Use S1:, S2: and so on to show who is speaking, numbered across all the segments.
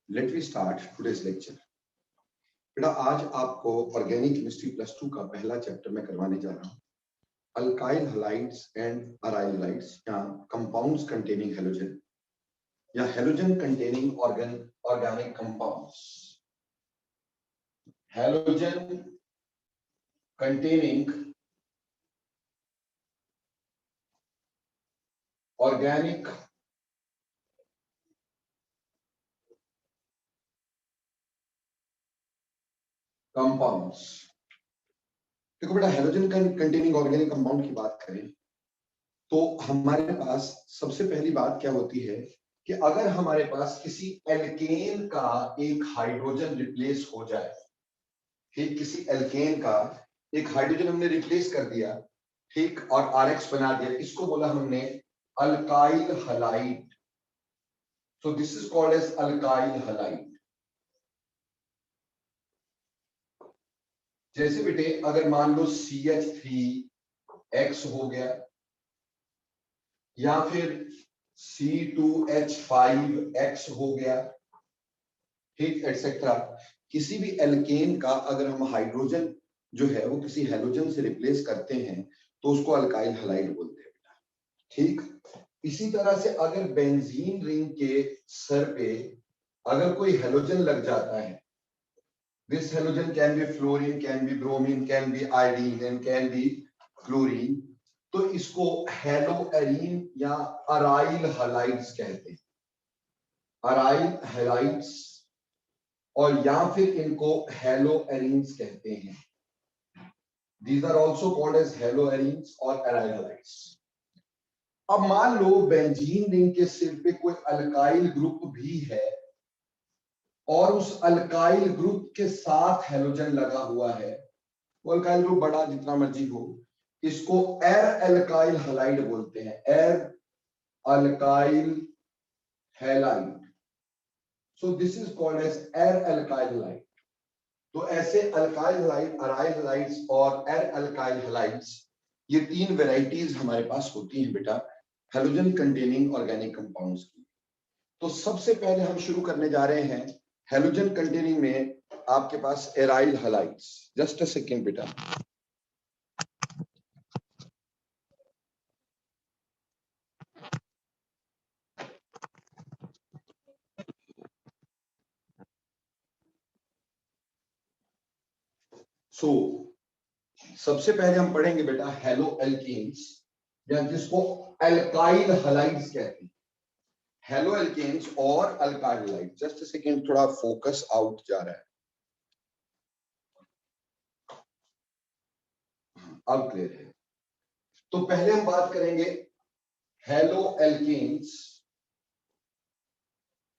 S1: Late we start today's lecture. बेटा आज आपको ऑर्गेनिक केमिस्ट्री +2 का पहला चैप्टर में करवाने जा रहा हूँ, alkyl halides and aryl halides या कंपाउंड्स कंटेनिंग हेलोजन या halogen containing organic compounds. Halogen containing organic compounds. देखो बेटा, हेलोजन कंटेनिंग ऑर्गेनिक कंपाउंड की बात करें तो हमारे पास सबसे पहली बात क्या होती है कि अगर हमारे पास किसी एल्केन का एक हाइड्रोजन रिप्लेस हो जाए, ठीक, किसी एल्केन का एक हाइड्रोजन हमने रिप्लेस कर दिया, ठीक, और RX बना दिया, इसको बोला हमने alkyl halide. So this is called as alkyl halide. जैसे बेटे अगर मान लो CH3X हो गया या फिर C2H5X हो गया, ठीक, एटसेट्रा, किसी भी एल्केन का अगर हम हाइड्रोजन जो है वो किसी हेलोजन से रिप्लेस करते हैं तो उसको अल्काइल हैलाइड बोलते हैं बेटा, ठीक। इसी तरह से अगर बेंजीन रिंग के सर पे अगर कोई हेलोजन लग जाता है, this halogen can be fluorine, can be bromine, can be iodine and can be chlorine, तो इसको हेलोएरीन या अराइल हैलाइड्स कहते हैं, अराइल हैलाइड्स, और या फिर इनको हेलोएरीन्स कहते हैं। These are also called as haloarenes और अराइल हैलाइड्स। अब मान लो बेंजीन रिंग के सिर पे कोई अल्काइल ग्रुप भी है और उस अल्काइल ग्रुप के साथ हेलोजन लगा हुआ है, वो अल्काइल ग्रुप बड़ा जितना मर्जी हो, इसको एर अल्काइल हैलाइड बोलते हैं, uh alkyl halide. So this is called as uh alkyl halide. तो ऐसे अल्काइल हैलाइड, अराइल हैलाइड्स और एर अल्काइल हैलाइड्स, ये तीन वेराइटीज हमारे पास होती हैं बेटा हेलोजन कंटेनिंग ऑर्गेनिक कंपाउंड्स की। तो सबसे पहले हम शुरू करने जा रहे हैं हेलोजन कंटेनिंग में आपके पास aryl halides. Just a second बेटा। सबसे पहले हम पढ़ेंगे बेटा हेलो एल्केन्स, या जिसको अल्काइल हैलाइड्स कहते हैं, हेलो एल्केन्स और alkyl halide. Just a second, थोड़ा फोकस आउट जा रहा है, अब क्लियर है। तो पहले हम बात करेंगे हेलो एल्केन्स,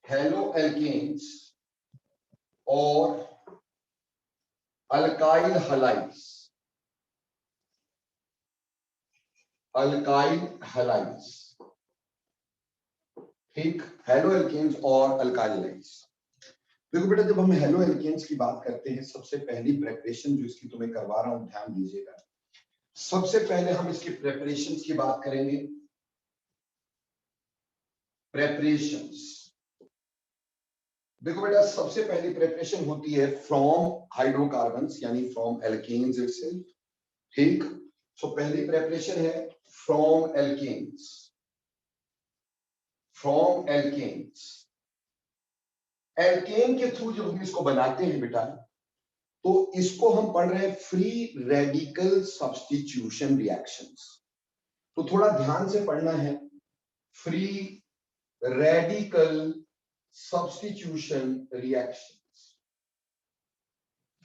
S1: हेलो एल्केन्स और अल्काइल हैलाइड्स, अल्काइल हैलाइड्स, ठीक, हेलो एल्केन्स और अल्काइल हैलाइड्स। देखो बेटा, जब हम हेलो एल्केन्स की बात करते हैं, सबसे पहली प्रेपरेशन जो इसकी तुम्हें करवा रहा हूं, ध्यान दीजिएगा। सबसे पहले हम इसकी प्रेपरेशंस की बात करेंगे। प्रेपरेशंस, देखो बेटा, सबसे पहली प्रेपरेशन होती है फ्रॉम हाइड्रोकार्बन्स, यानी फ्रॉम एल्केन्स इटसेल्फ, ठीक। सो पहली प्रेपरेशन है from alkanes, from alkanes. Alkane के थ्रू जब हम इसको बनाते हैं बेटा, तो इसको हम पढ़ रहे हैं फ्री रेडिकल सब्स्टिट्यूशन रिएक्शंस। तो थोड़ा ध्यान से पढ़ना है, free radical substitution reactions,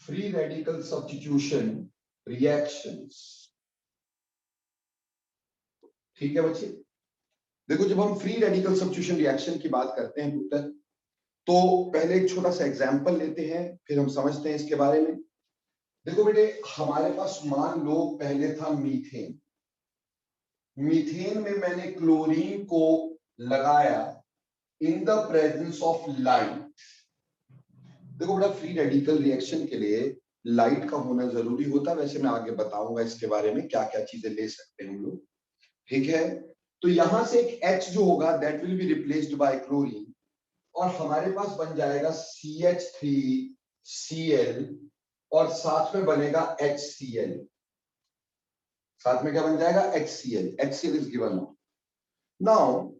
S1: free radical substitution reactions, ठीक है बच्चे। देखो, जब हम फ्री रेडिकल सब्स्टिट्यूशन रिएक्शन की बात करते हैं पुत्र, तो पहले एक छोटा सा एग्जांपल लेते हैं, फिर हम समझते हैं इसके बारे में। देखो बेटे, हमारे पास मान लो पहले था मीथेन, मीथेन में मैंने क्लोरीन को लगाया इन द प्रेजेंस ऑफ लाइट। देखो बेटा, फ्री रेडिकल रिएक्शन के लिए लाइट का होना जरूरी होता है, वैसे मैं आगे बताऊंगा इसके बारे में क्या क्या चीजें ले सकते हैं हम लोग, ठीक है। तो यहां से एक H जो होगा that will be replaced by chlorine, और हमारे पास बन जाएगा CH3Cl और साथ में बनेगा HCl। साथ में क्या बन जाएगा? HCl। HCl is given now.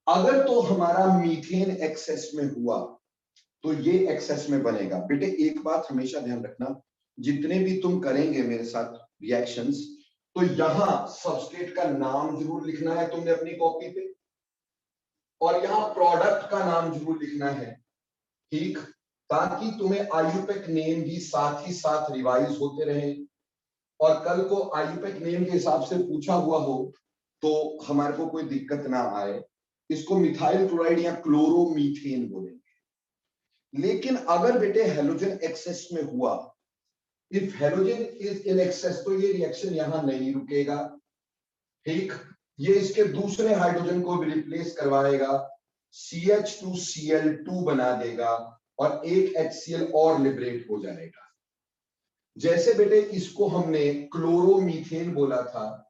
S1: अगर तो हमारा मीथेन एक्सेस में हुआ तो ये एक्सेस में बनेगा। बेटे एक बात हमेशा ध्यान रखना, जितने भी तुम करेंगे मेरे साथ रिएक्शंस, तो यहां सबस्ट्रेट का नाम जरूर लिखना है तुमने अपनी कॉपी पे, और यहां प्रोडक्ट का नाम जरूर लिखना है, ठीक, ताकि तुम्हें आईयूपैक नेम भी साथ ही साथ रिवाइज होते रहे, और कल को आईयूपैक नेम के हिसाब से पूछा हुआ हो तो हमारे को कोई दिक्कत ना आए। इसको मिथाइल क्लोराइड या क्लोरोमीथेन बोलेंगे। लेकिन अगर बेटे हेलोजन एक्सेस में हुआ, if halogen is in excess, तो ये रिएक्शन यहां नहीं रुकेगा, ठीक, ये इसके दूसरे हाइड्रोजन को भी रिप्लेस करवाएगा, CH2Cl2 बना देगा और एक HCl और लिबरेट हो जाएगा। जैसे बेटे इसको हमने क्लोरोमीथेन बोला था,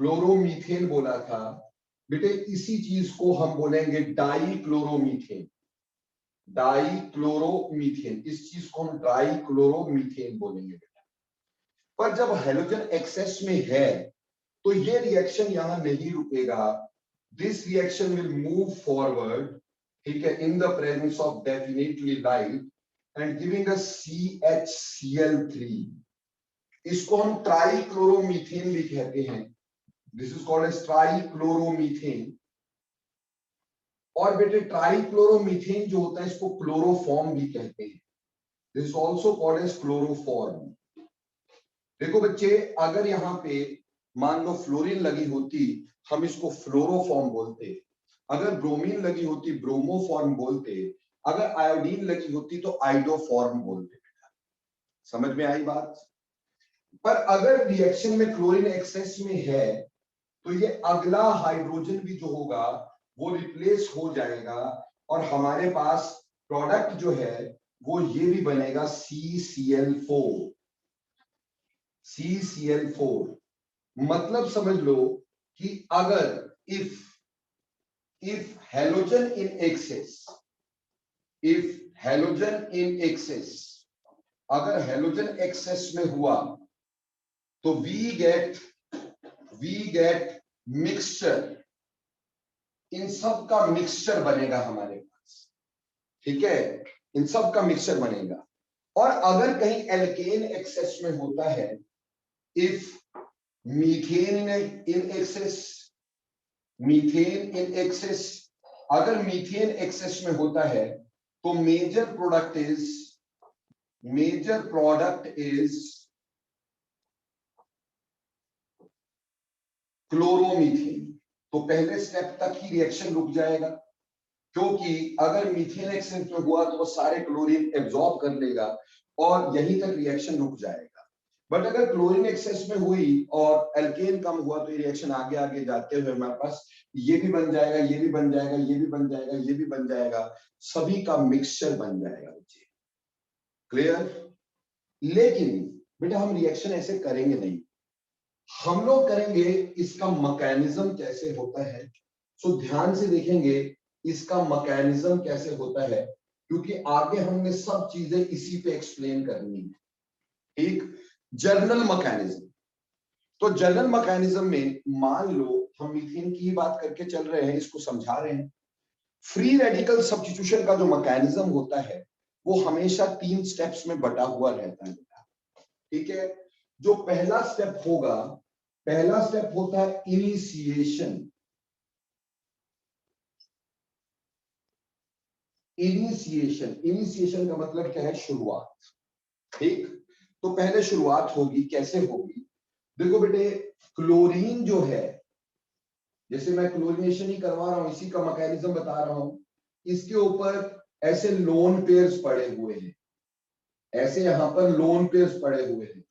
S1: क्लोरोमीथेन बोला था, बेटे इसी चीज को हम बोलेंगे डाईक्लोरोमीथेन। डाईक्लोरोमीथेन, इस चीज को हम डाईक्लोरोमीथेन बोलेंगे बेटा। पर जब हेलोजन एक्सेस में है तो ये रिएक्शन यहां नहीं रुकेगा, this reaction will move forward, ठीक है, इन the presence of definitely light and giving us CHCl3। इसको हम ट्राईक्लोरोमीथेन भी कहते हैं, दिस इज कॉल्ड एज ट्राईक्लोरोमीथेन। और बेटे ट्राईक्लोरोमीथेन जो होता है इसको क्लोरोफॉर्म भी कहते हैं, this is also called as chloroform. देखो बच्चे, अगर यहाँ पे मान लो फ्लोरीन लगी होती, हम इसको फ्लोरोफॉर्म बोलते, अगर ब्रोमीन लगी होती ब्रोमोफॉर्म बोलते, अगर आयोडीन लगी होती तो आइडोफॉर्म बोलते। बेटा समझ में आई बात? पर अगर रिएक्शन में क्लोरीन एक्सेस में है तो ये अगला हाइड्रोजन भी जो होगा वो रिप्लेस हो जाएगा, और हमारे पास प्रोडक्ट जो है वो ये भी बनेगा CCl4। CCl4 मतलब समझ लो कि अगर if halogen in excess, if halogen in excess, अगर हेलोजन एक्सेस में हुआ तो वी गेट मिक्सचर, इन सब का मिक्सचर बनेगा हमारे पास, ठीक है, इन सब का मिक्सचर बनेगा। और अगर कहीं एल्केन एक्सेस में होता है, if methane in excess, methane in excess, अगर मीथेन एक्सेस में होता है तो मेजर प्रोडक्ट इज क्लोरोमीथेन। तो पहले स्टेप तक ही रिएक्शन रुक जाएगा, क्योंकि अगर मीथेन एक्सेस में हुआ तो वो सारे क्लोरीन एब्जॉर्ब कर लेगा और यहीं तक रिएक्शन रुक जाएगा। बट अगर क्लोरीन एक्सेस में हुई और एल्केन कम हुआ तो ये रिएक्शन आगे आगे जाते हुए हमारे पास ये भी बन जाएगा, ये भी बन जाएगा, ये भी बन जाएगा, ये भी बन जाएगा, सभी का मिक्सचर बन जाएगा बच्चे। क्लियर? लेकिन बेटा हम रिएक्शन ऐसे करेंगे नहीं, हम लोग करेंगे इसका मैकेनिज्म कैसे होता है। सो ध्यान से देखेंगे इसका मैकेनिज्म कैसे होता है, क्योंकि आगे हमने सब चीजें इसी पे एक्सप्लेन करनी है, ठीक। जर्नल मैकेनिज्म, तो जर्नल मैकेनिज्म में मान लो हम मीथेन की ही बात करके चल रहे हैं, इसको समझा रहे हैं। फ्री रेडिकल सब्स्टिट्यूशन का जो मैकेनिज्म होता है वो हमेशा 3 स्टेप्स में बटा हुआ रहता है, ठीक है। जो पहला स्टेप होगा, पहला स्टेप होता है इनिशिएशन। इनिशिएशन का मतलब क्या है? शुरुआत, ठीक। तो पहले शुरुआत होगी, कैसे होगी? देखो बेटे, क्लोरीन जो है, जैसे मैं क्लोरीनेशन ही करवा रहा हूं, इसी का मैकेनिज्म बता रहा हूं, इसके ऊपर ऐसे लोन पेयर्स पड़े हुए हैं, ऐसे यहां पर लोन पेयर्स पड़े हुए हैं,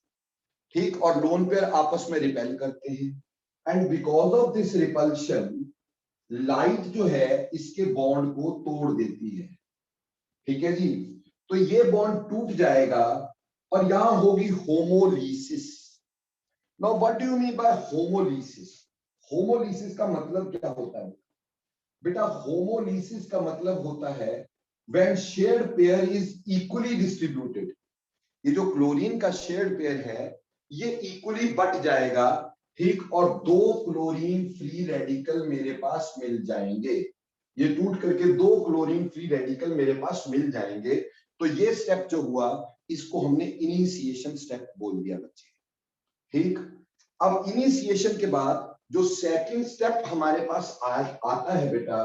S1: ठीक, और लोन पेयर आपस में रिपेल करते हैं, and because of this repulsion light जो है इसके बॉन्ड को तोड़ देती है, ठीक है जी। तो ये बॉन्ड टूट जाएगा और यहां होगी homolysis. Now what do you mean by homolysis? Homolysis का मतलब क्या होता है? बेटा होमोलिसिस का मतलब होता है when shared pair is equally distributed. ये जो क्लोरीन का शेयर्ड पेयर है ये इक्वली बट जाएगा, ठीक, और दो क्लोरीन फ्री रेडिकल मेरे पास मिल जाएंगे। ये टूट करके दो क्लोरीन फ्री रेडिकल मेरे पास मिल जाएंगे। तो ये स्टेप जो हुआ इसको हमने इनिशिएशन स्टेप बोल दिया बच्चे, ठीक। अब इनिशिएशन के बाद जो सेकंड स्टेप हमारे पास आता है बेटा,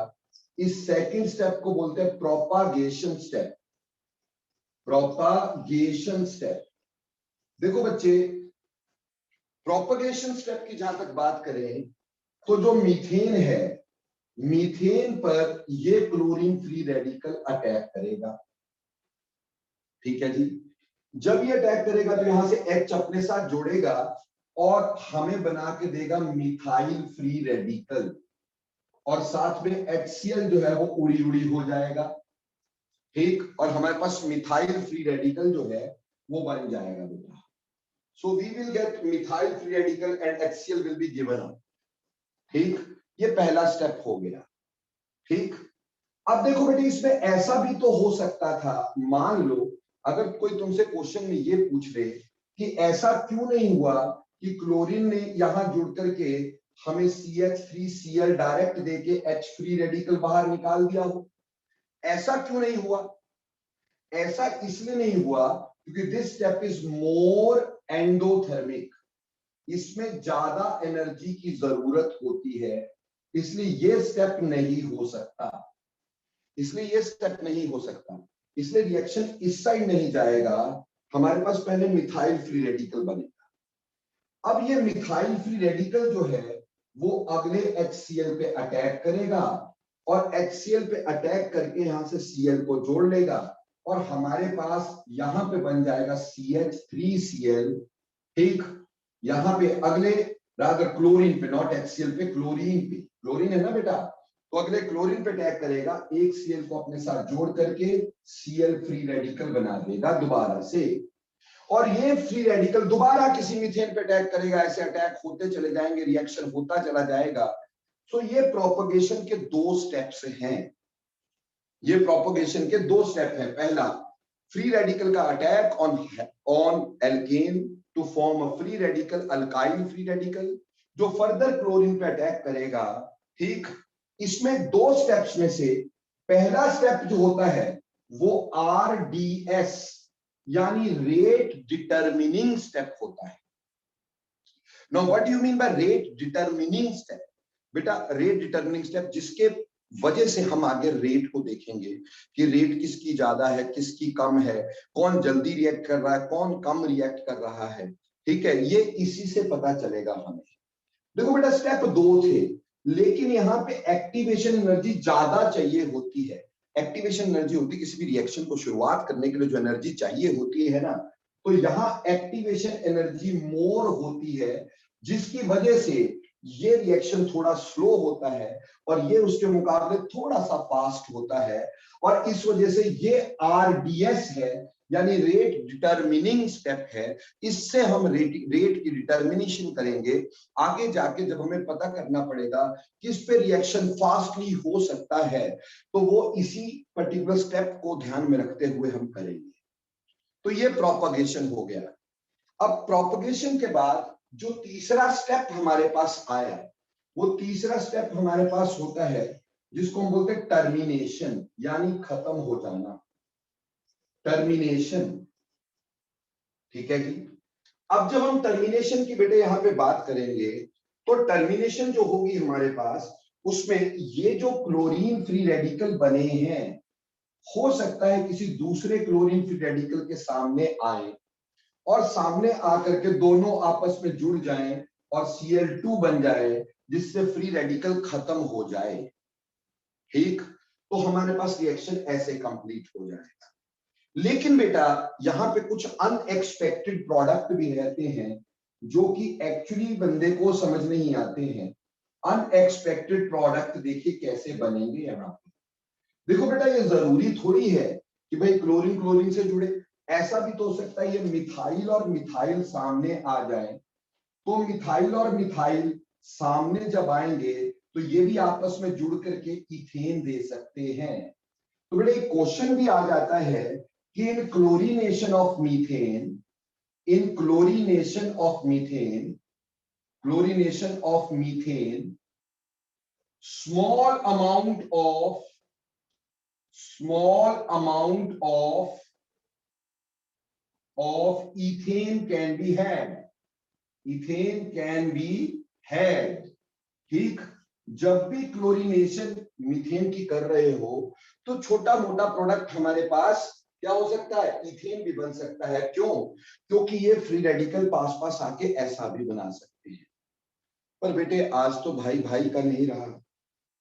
S1: इस सेकंड स्टेप को बोलते हैं प्रोपागेशन स्टेप। प्रोपागेशन स्टेप, देखो बच्चे प्रोपगेशन स्टेप की जहां तक बात करें तो जो मीथेन है, मीथेन पर ये क्लोरीन फ्री रेडिकल अटैक करेगा, ठीक है जी। जब ये अटैक करेगा तो यहां से H अपने साथ जोड़ेगा और हमें बना के देगा मिथाइल फ्री रेडिकल, और साथ में HCl जो है वो उड़ी उड़ी हो जाएगा, ठीक, और हमारे पास मिथाइल फ्री रेडिकल जो है वो बन जाएगा बेटा। So we will get methyl free radical and HCl will be given up, ठीक, ये पहला स्टेप हो गया, ठीक। अब देखो बेटे इसमें ऐसा भी तो हो सकता था, मान लो अगर कोई तुमसे क्वेश्चन में ये पूछ रहे कि ऐसा क्यों नहीं हुआ कि क्लोरीन ने यहां जुड़ करके हमें CH3Cl डायरेक्ट देके H फ्री रेडिकल बाहर निकाल दिया हो, ऐसा क्यों नहीं हुआ? ऐसा इसलिए नहीं हुआ क्योंकि this step is more endothermic, इसमें ज्यादा एनर्जी की जरूरत होती है, इसलिए ये स्टेप नहीं हो सकता, इसलिए ये स्टेप नहीं हो सकता, इसलिए रिएक्शन इस साइड नहीं जाएगा, हमारे पास पहले मिथाइल फ्री रेडिकल बनेगा। अब ये मिथाइल फ्री रेडिकल जो है वो अगले HCl पे अटैक करेगा और HCl पे अटैक करके यहां से Cl को जोड़ लेगा और हमारे पास यहां पे बन जाएगा CH3Cl, ठीक। यहां पे अगले रादर क्लोरीन पे, नॉट HCl पे, क्लोरीन पे, क्लोरीन है ना बेटा, तो अगले क्लोरीन पे अटैक करेगा, एक Cl को अपने साथ जोड़ करके Cl फ्री रेडिकल बना देगा दोबारा से, और ये फ्री रेडिकल दोबारा किसी मीथेन पे अटैक करेगा, ऐसे अटैक होते चले जाएंगे, रिएक्शन होता चला जाएगा। तो ये प्रोपगेशन के दो स्टेप्स हैं, ये प्रोपगेशन के दो स्टेप हैं। पहला फ्री रेडिकल का attack on alkane to form a free radical, alkyl free radical, जो फर्दर क्लोरीन पे अटैक करेगा, ठीक। इसमें दो स्टेप्स में से पहला स्टेप जो होता है वो RDS यानी रेट डिटर्मिनिंग स्टेप होता है। Now what do you mean by rate determining step? बेटा रेट डिटर्मिनिंग स्टेप जिसके वजह से हम आगे रेट को देखेंगे कि रेट किसकी ज्यादा है, किसकी कम है, कौन जल्दी रिएक्ट कर रहा है, कौन कम रिएक्ट कर रहा है, ठीक है, ये इसी से पता चलेगा हमें। देखो बेटा स्टेप दो थे, लेकिन यहाँ पे एक्टिवेशन एनर्जी ज्यादा चाहिए होती है। एक्टिवेशन एनर्जी होती है किसी भी रिएक्शन को शुरुआत करने के लिए जो एनर्जी चाहिए होती है ना, तो यहाँ एक्टिवेशन एनर्जी मोर होती है, जिसकी वजह से ये रिएक्शन थोड़ा स्लो होता है और ये उसके मुकाबले थोड़ा सा फास्ट होता है, और इस वजह से ये RDS है यानी रेट डिटर्मिनिंग स्टेप है। इससे हम रेट की डिटर्मिनेशन करेंगे आगे जाके, जब हमें पता करना पड़ेगा किस पे रिएक्शन फास्टली हो सकता है, तो वो इसी पर्टिकुलर स्टेप को ध्यान में रखते हुए हम करेंगे। तो ये प्रोपगेशन हो गया। अब प्रोपगेशन के बाद जो तीसरा स्टेप हमारे पास आया, वो तीसरा स्टेप हमारे पास होता है जिसको हम बोलते हैं टर्मिनेशन, यानी खत्म हो जाना, टर्मिनेशन, ठीक है जी। अब जब हम टर्मिनेशन की बेटे यहां पे बात करेंगे तो टर्मिनेशन जो होगी हमारे पास, उसमें ये जो क्लोरीन फ्री रेडिकल बने हैं, हो सकता है किसी दूसरे क्लोरीन फ्री रेडिकल के सामने आए और सामने आकर के दोनों आपस में जुड़ जाएं और Cl2 बन जाए, जिससे फ्री रेडिकल खत्म हो जाए, ठीक। तो हमारे पास रिएक्शन ऐसे कंप्लीट हो जाएगा। लेकिन बेटा यहां पे कुछ अनएक्सपेक्टेड प्रोडक्ट भी रहते हैं जो कि एक्चुअली बंदे को समझ नहीं आते हैं। अनएक्सपेक्टेड प्रोडक्ट देखिए कैसे बनेंगे यहां पे। देखो बेटा ये जरूरी थोड़ी है कि भाई क्लोरीन क्लोरीन से जुड़े, ऐसा भी तो हो सकता है ये मिथाइल और मिथाइल सामने आ जाए, तो मिथाइल और मिथाइल सामने जब आएंगे तो ये भी आपस में जुड़ करके इथेन दे सकते हैं। तो बेटा एक क्वेश्चन भी आ जाता है कि in chlorination of methane, in chlorination of methane, chlorination of methane, small amount of ethane can be had, ethane can be had। ठीक, जब भी क्लोरीनेशन मीथेन की कर रहे हो तो छोटा मोटा प्रोडक्ट हमारे पास क्या हो सकता है, इथेन भी बन सकता है। क्यों? क्योंकि ये फ्री रेडिकल पास पास आके ऐसा भी बना सकते हैं। पर बेटे आज तो भाई भाई का नहीं रहा,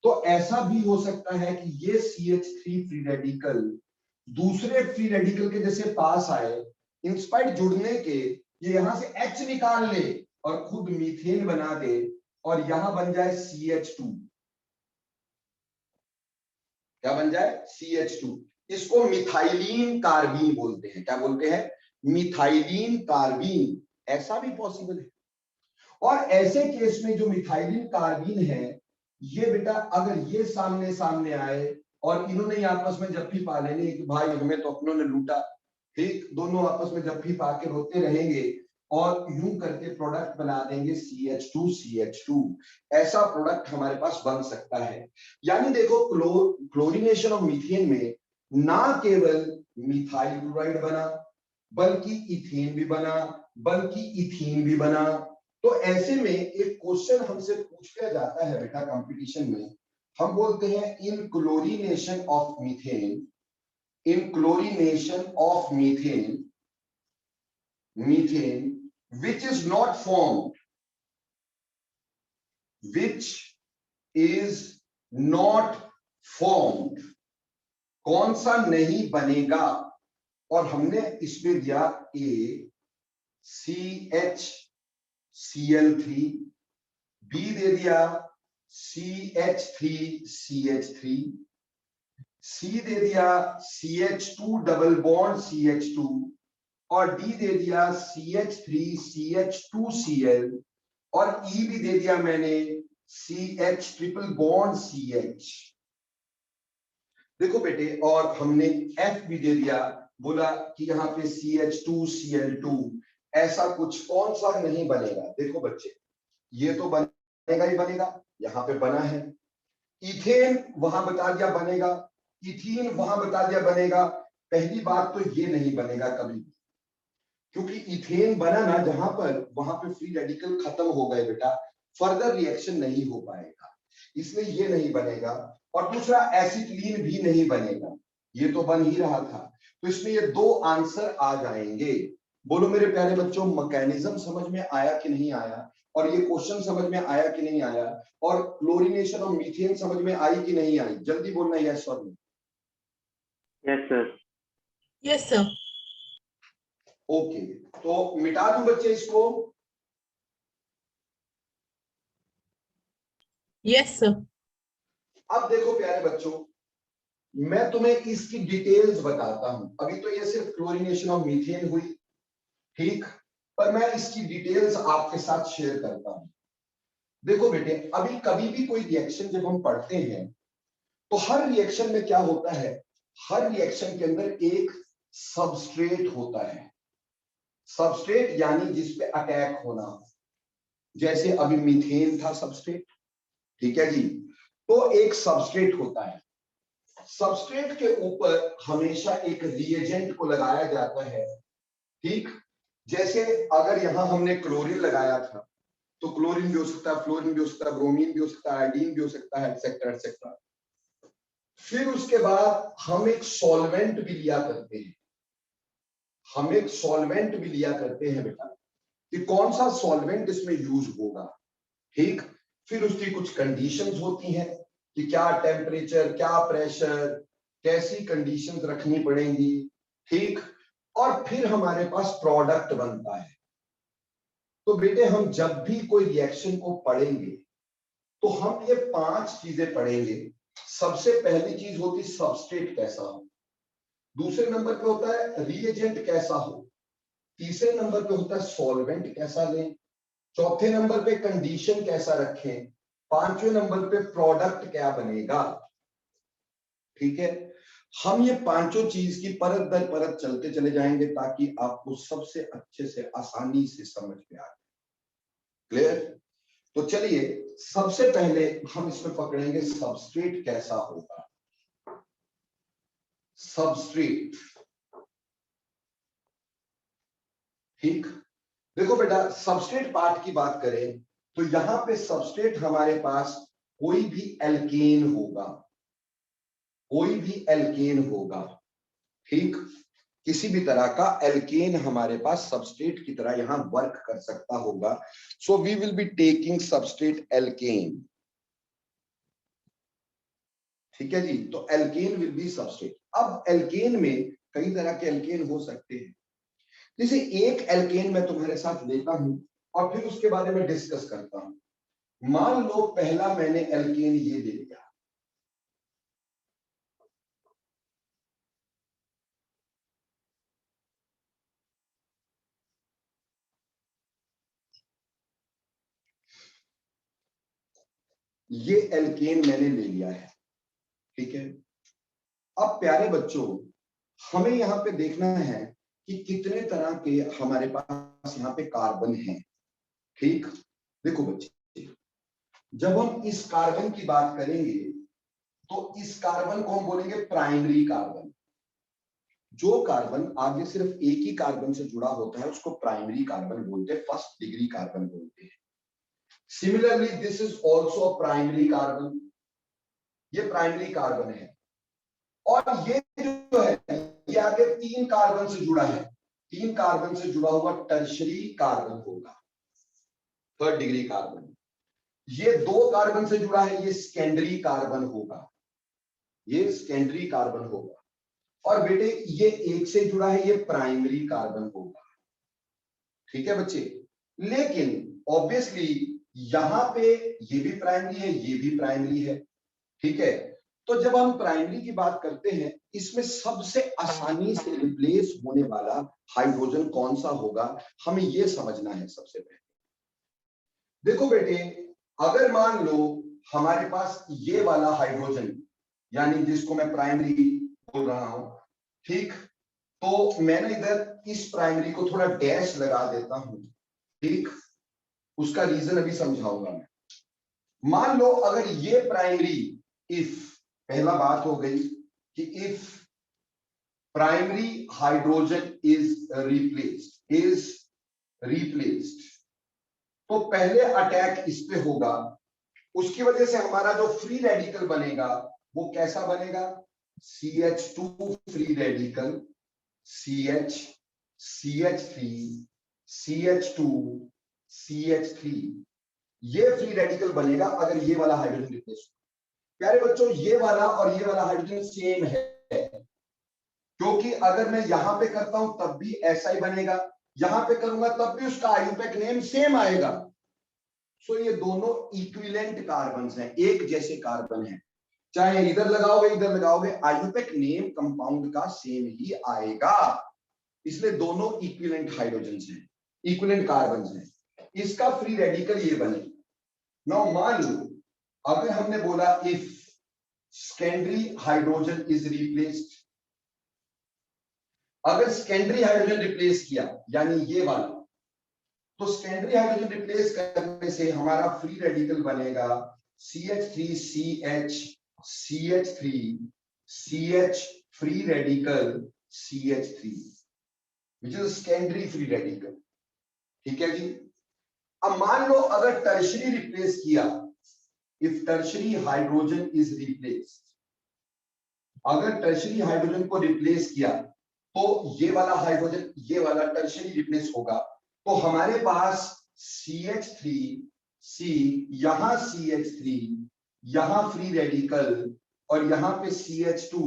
S1: तो ऐसा भी हो सकता है कि ये CH3 फ्री रेडिकल दूसरे फ्री रेडिकल के जैसे पास आए, इंस्पाइट जुड़ने के ये यहां से H निकाल ले और खुद मीथेन बना दे और यहां बन जाए CH2। क्या बन जाए? CH2। इसको मिथाइलिन कार्बीन बोलते हैं। क्या बोलते हैं? Methylene carbene. ऐसा भी पॉसिबल है। और ऐसे केस में जो मिथाइलिन कार्बीन है, ये बेटा अगर ये सामने सामने आए और इन्होंने आपस में जब भी पा लेने कि भाई हमें तो अपनों ने लूटा, ठीक, दोनों आपस में जब भी पाके रोते रहेंगे और यूं करके प्रोडक्ट बना देंगे CH2। ऐसा प्रोडक्ट हमारे पास बन सकता है। यानी देखो क्लोरीनेशन ऑफ मीथेन में ना केवल मिथाइल क्लोराइड बना, बल्कि इथेन भी बना, बल्कि इथीन भी बना। तो ऐसे में एक क्वेश्चन हमसे पूछ लिया जाता है बेटा कंपटीशन में, हम बोलते हैं in chlorination of methane, in chlorination of methane, methane which is not formed, which is not formed, कौन सा नहीं बनेगा? और हमने इसमें दिया A CHCl3, B दे दिया CH3CH3, C दे दिया CH2 डबल बॉन्ड CH2 और D दे दिया CH3CH2Cl और E भी दे दिया मैंने CH ट्रिपल बॉन्ड CH। देखो बेटे, और हमने F भी दे दिया, बोला कि यहाँ पे CH2Cl2, ऐसा कुछ कौन सा नहीं बनेगा? देखो बच्चे, ये तो बनेगा ही बनेगा, यहाँ पे बना है। इथेन वहां बता दिया बनेगा, इथीन वहां बता दिया बनेगा। पहली बात तो ये नहीं बनेगा कभी, क्योंकि इथेन बना ना जहां पर, वहां पे फ्री रेडिकल खत्म हो गए बेटा, फर्दर रिएक्शन नहीं हो पाएगा, इसलिए ये नहीं बनेगा। और दूसरा एसिटिलीन भी नहीं बनेगा, ये तो बन ही रहा था। तो इसमें ये दो आंसर आ जाएंगे। बोलो मेरे प्यारे बच्चों, मैकेनिज्म समझ में आया कि नहीं आया? और ये क्वेश्चन समझ में आया कि नहीं आया? और क्लोरीनेशन ऑफ मीथेन समझ में आई कि नहीं आई? जल्दी बोलना यस और no.
S2: Yes sir.
S3: Yes sir.
S1: Okay, तो मिटा दूं बच्चे इसको?
S3: Yes sir.
S1: अब देखो प्यारे बच्चों, मैं तुम्हें इसकी डिटेल्स बताता हूं। अभी तो ये सिर्फ क्लोरीनेशन ऑफ मीथेन हुई, ठीक, पर मैं इसकी डिटेल्स आपके साथ शेयर करता हूं। देखो बेटे, अभी कभी भी कोई रिएक्शन जब हम पढ़ते हैं तो हर रिएक्शन में क्या होता है, हर रिएक्शन के अंदर एक सबस्ट्रेट होता है। सबस्ट्रेट यानी जिसपे अटैक होना हो, जैसे अभी मीथेन था सबस्ट्रेट, ठीक है जी। तो एक सबस्ट्रेट होता है, सबस्ट्रेट के ऊपर हमेशा एक रिएजेंट को लगाया जाता है, ठीक। जैसे अगर यहां हमने क्लोरीन लगाया था तो क्लोरीन भी हो सकता है, फ्लोरीन भी हो सकता है, ब्रोमीन भी हो सकता है, आयोडीन भी हो सकता है, एक्सेट्रा एक्सेट्रा। फिर उसके बाद हम एक सॉल्वेंट भी लिया करते हैं, हम एक सॉल्वेंट भी लिया करते हैं बेटा, कि कौन सा सॉल्वेंट इसमें यूज होगा, ठीक। फिर उसकी कुछ कंडीशंस होती हैं कि क्या टेम्परेचर, क्या प्रेशर, कैसी कंडीशंस रखनी पड़ेंगी, ठीक। और फिर हमारे पास प्रोडक्ट बनता है। तो बेटे हम जब भी कोई रिएक्शन को पढ़ेंगे तो हम ये 5 चीजें पढ़ेंगे। सबसे पहली चीज होती सबस्ट्रेट कैसा हो, दूसरे नंबर पे होता है रिएजेंट कैसा हो, तीसरे नंबर पे होता है सॉल्वेंट कैसा लें, चौथे नंबर पे कंडीशन कैसा रखें, 5वें नंबर पे प्रोडक्ट क्या बनेगा। ठीक है, हम ये पांचों चीज की परत दर परत चलते चले जाएंगे ताकि आपको सबसे अच्छे से आसानी से समझ में आ जाए। क्लियर? तो चलिए सबसे पहले हम इसमें पकड़ेंगे सबस्ट्रेट कैसा होगा। सबस्ट्रेट, ठीक, देखो बेटा सबस्ट्रेट पार्ट की बात करें तो यहां पे सबस्ट्रेट हमारे पास कोई भी एल्केन होगा, कोई भी एल्केन होगा। ठीक, किसी भी तरह का एल्केन हमारे पास सबस्ट्रेट की तरह यहां वर्क कर सकता होगा। So we will be taking substrate alkane. ठीक है जी, तो एल्केन विल बी सबस्ट्रेट। अब एल्केन में कई तरह के एल्केन हो सकते हैं। जैसे एक एल्केन मैं तुम्हारे साथ लेता हूं और फिर उसके बारे में डिस्कस करता हूं। मान लो पहला मैंने एल्केन ये ले लिया, ये एल्केन मैंने ले लिया है। ठीक है, अब प्यारे बच्चों हमें यहां पे देखना है कि कितने तरह के हमारे पास यहाँ पे कार्बन हैं। ठीक, देखो बच्चे जब हम इस कार्बन की बात करेंगे तो इस कार्बन को हम बोलेंगे प्राइमरी कार्बन। जो कार्बन आगे सिर्फ एक ही कार्बन से जुड़ा होता है उसको प्राइमरी कार्बन बोलते हैं, फर्स्ट डिग्री कार्बन बोलते हैं। Similarly this is also primary carbon, ये प्राइमरी कार्बन है। और ये जो है ये आगे 3 कार्बन से जुड़ा है, 3 कार्बन से जुड़ा हुआ टर्शरी कार्बन होगा, थर्ड डिग्री कार्बन। ये 2 कार्बन से जुड़ा है, ये सेकेंडरी कार्बन होगा, ये सेकेंडरी कार्बन होगा। और बेटे ये एक से जुड़ा है, ये प्राइमरी कार्बन होगा। ठीक है बच्चे, लेकिन ऑब्वियसली यहां पे ये भी प्राइमरी है, ये भी प्राइमरी है। ठीक है, तो जब हम प्राइमरी की बात करते हैं इसमें सबसे आसानी से रिप्लेस होने वाला हाइड्रोजन कौन सा होगा, हमें यह समझना है सबसे पहले। देखो बेटे अगर मान लो हमारे पास ये वाला हाइड्रोजन यानी जिसको मैं प्राइमरी बोल रहा हूं, ठीक, तो मैंने इधर इस प्राइमरी को थोड़ा डैश लगा देता हूं। ठीक, उसका रीजन अभी समझाऊंगा मैं। मान लो अगर ये प्राइमरी, इफ पहला बात हो गई कि if primary hydrogen is replaced, तो पहले अटैक इस पे होगा। उसकी वजह से हमारा जो फ्री रेडिकल बनेगा वो कैसा बनेगा, CH2 free radical, CH3 CH2 CH3, ये फ्री रेडिकल बनेगा अगर ये वाला हाइड्रोजन रिप्लेस हो। प्यारे बच्चों ये वाला और ये वाला हाइड्रोजन सेम है, क्योंकि अगर मैं यहां पे करता हूं तब भी ऐसा ही बनेगा, यहां पे करूंगा तब भी उसका आयुपेक नेम सेम आएगा। सो ये दोनों इक्विवेलेंट कार्बन हैं, एक जैसे कार्बन हैं, चाहे इधर लगाओगे आयुपेक नेम कंपाउंड का सेम ही आएगा। इसलिए दोनों इक्विवेलेंट हाइड्रोजन हैं, इक्विवेलेंट कार्बन हैं। इसका फ्री रेडिकल ये बनेगा। नाउ मान लो अगर हमने बोला if secondary hydrogen is replaced, अगर सेकेंडरी हाइड्रोजन रिप्लेस किया यानी ये वाला, तो सेकेंडरी हाइड्रोजन रिप्लेस करने से हमारा फ्री रेडिकल बनेगा CH3CH CH3 CH free radical CH3 which is a secondary free radical। ठीक है जी, अब मान लो अगर टर्शरी रिप्लेस किया, if tertiary hydrogen is replaced, अगर टर्शरी हाइड्रोजन को रिप्लेस किया तो ये वाला हाइड्रोजन ये वाला टर्शरी रिप्लेस होगा, तो हमारे पास CH3C, यहां CH3, यहां फ्री रेडिकल और यहां पे CH2,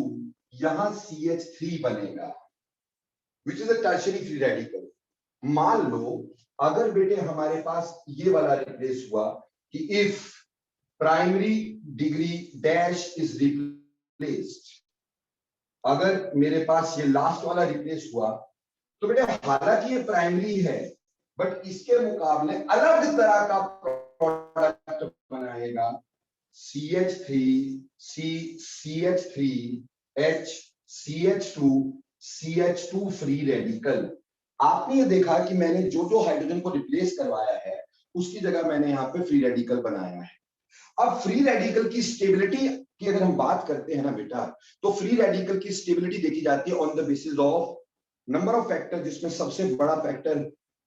S1: यहां CH3 बनेगा which is a tertiary free radical. मान लो अगर बेटे हमारे पास ये वाला रिप्लेस हुआ कि if primary decree dash is replaced, अगर मेरे पास ये लास्ट वाला रिप्लेस हुआ तो बेटे हालांकि ये प्राइमरी है बट इसके मुकाबले अलग तरह का प्रोडक्ट बना बनाएगा CH3 CH3H CH2 free radical. आपने ये देखा कि मैंने जो जो हाइड्रोजन को रिप्लेस करवाया है उसकी जगह मैंने यहाँ पे फ्री रेडिकल बनाया है। अब फ्री रेडिकल की स्टेबिलिटी की अगर हम बात करते हैं ना बेटा, तो फ्री रेडिकल की स्टेबिलिटी देखी जाती है on the basis of number of factor, जिसमें सबसे बड़ा फैक्टर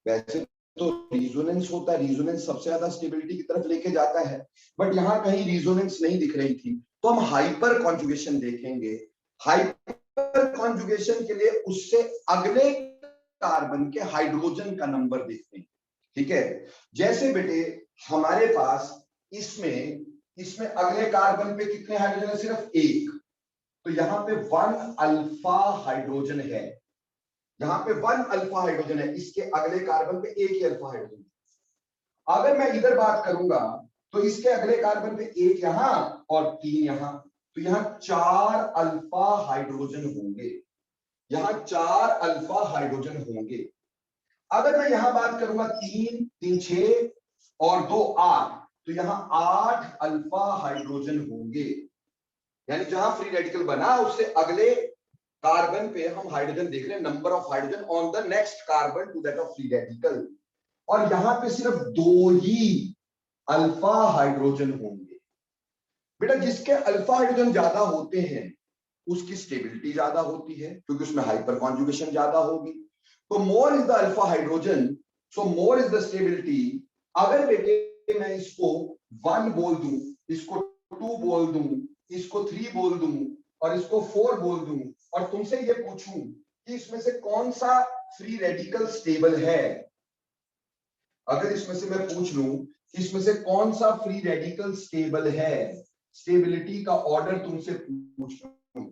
S1: वैसे तो रिजोनेंस होता है। रिजोनेंस सबसे ज्यादा स्टेबिलिटी की तरफ लेके जाता है, बट यहाँ कहीं रिजोनेंस नहीं दिख रही थी, तो हम हाइपर कॉन्जुगेशन देखेंगे। हाइपर कॉन्जुगेशन के लिए उससे अगले कार्बन के हाइड्रोजन का नंबर देखते हैं। ठीक है, जैसे बेटे हमारे पास इसमें अगले कार्बन पे कितने हाइड्रोजन है? सिर्फ एक। तो यहाँ पे 1 अल्फा हाइड्रोजन है, यहाँ पे 1 अल्फा हाइड्रोजन है, इसके अगले कार्बन पे एक ही अल्फा हाइड्रोजन है। अगर मैं इधर बात करूंगा तो इसके अगले कार्बन पे एक यहां और 3 यहां, तो यहाँ 4 अल्फा हाइड्रोजन होंगे, यहाँ 4 अल्फा हाइड्रोजन होंगे। अगर मैं यहां बात करूंगा 3 3 6 और 2 8, तो यहाँ 8 अल्फा हाइड्रोजन होंगे। यानी जहां फ्री रेडिकल बना उससे अगले कार्बन पे हम हाइड्रोजन देख रहे हैं, number of hydrogen on the next carbon to that of free radical. और यहां पे सिर्फ 2 ही अल्फा हाइड्रोजन होंगे। बेटा जिसके अल्फा हाइड्रोजन ज्यादा होते हैं उसकी स्टेबिलिटी ज्यादा होती है, क्योंकि उसमें हाइपर कॉन्जुगेशन ज्यादा होगी। तो मोर is the alpha hydrogen, so more is the stability. अगर बेटे मैं इसको 1 बोल दूं, इसको 2 बोल दूं, इसको 3 बोल दूं और इसको 4 बोल दूं, और तुमसे ये पूछूं कि इसमें से कौन सा फ्री रेडिकल स्टेबल है, अगर इसमें से मैं पूछ लूं कि इसमें से कौन सा फ्री रेडिकल स्टेबल है, स्टेबिलिटी का ऑर्डर तुमसे पूछ लूं,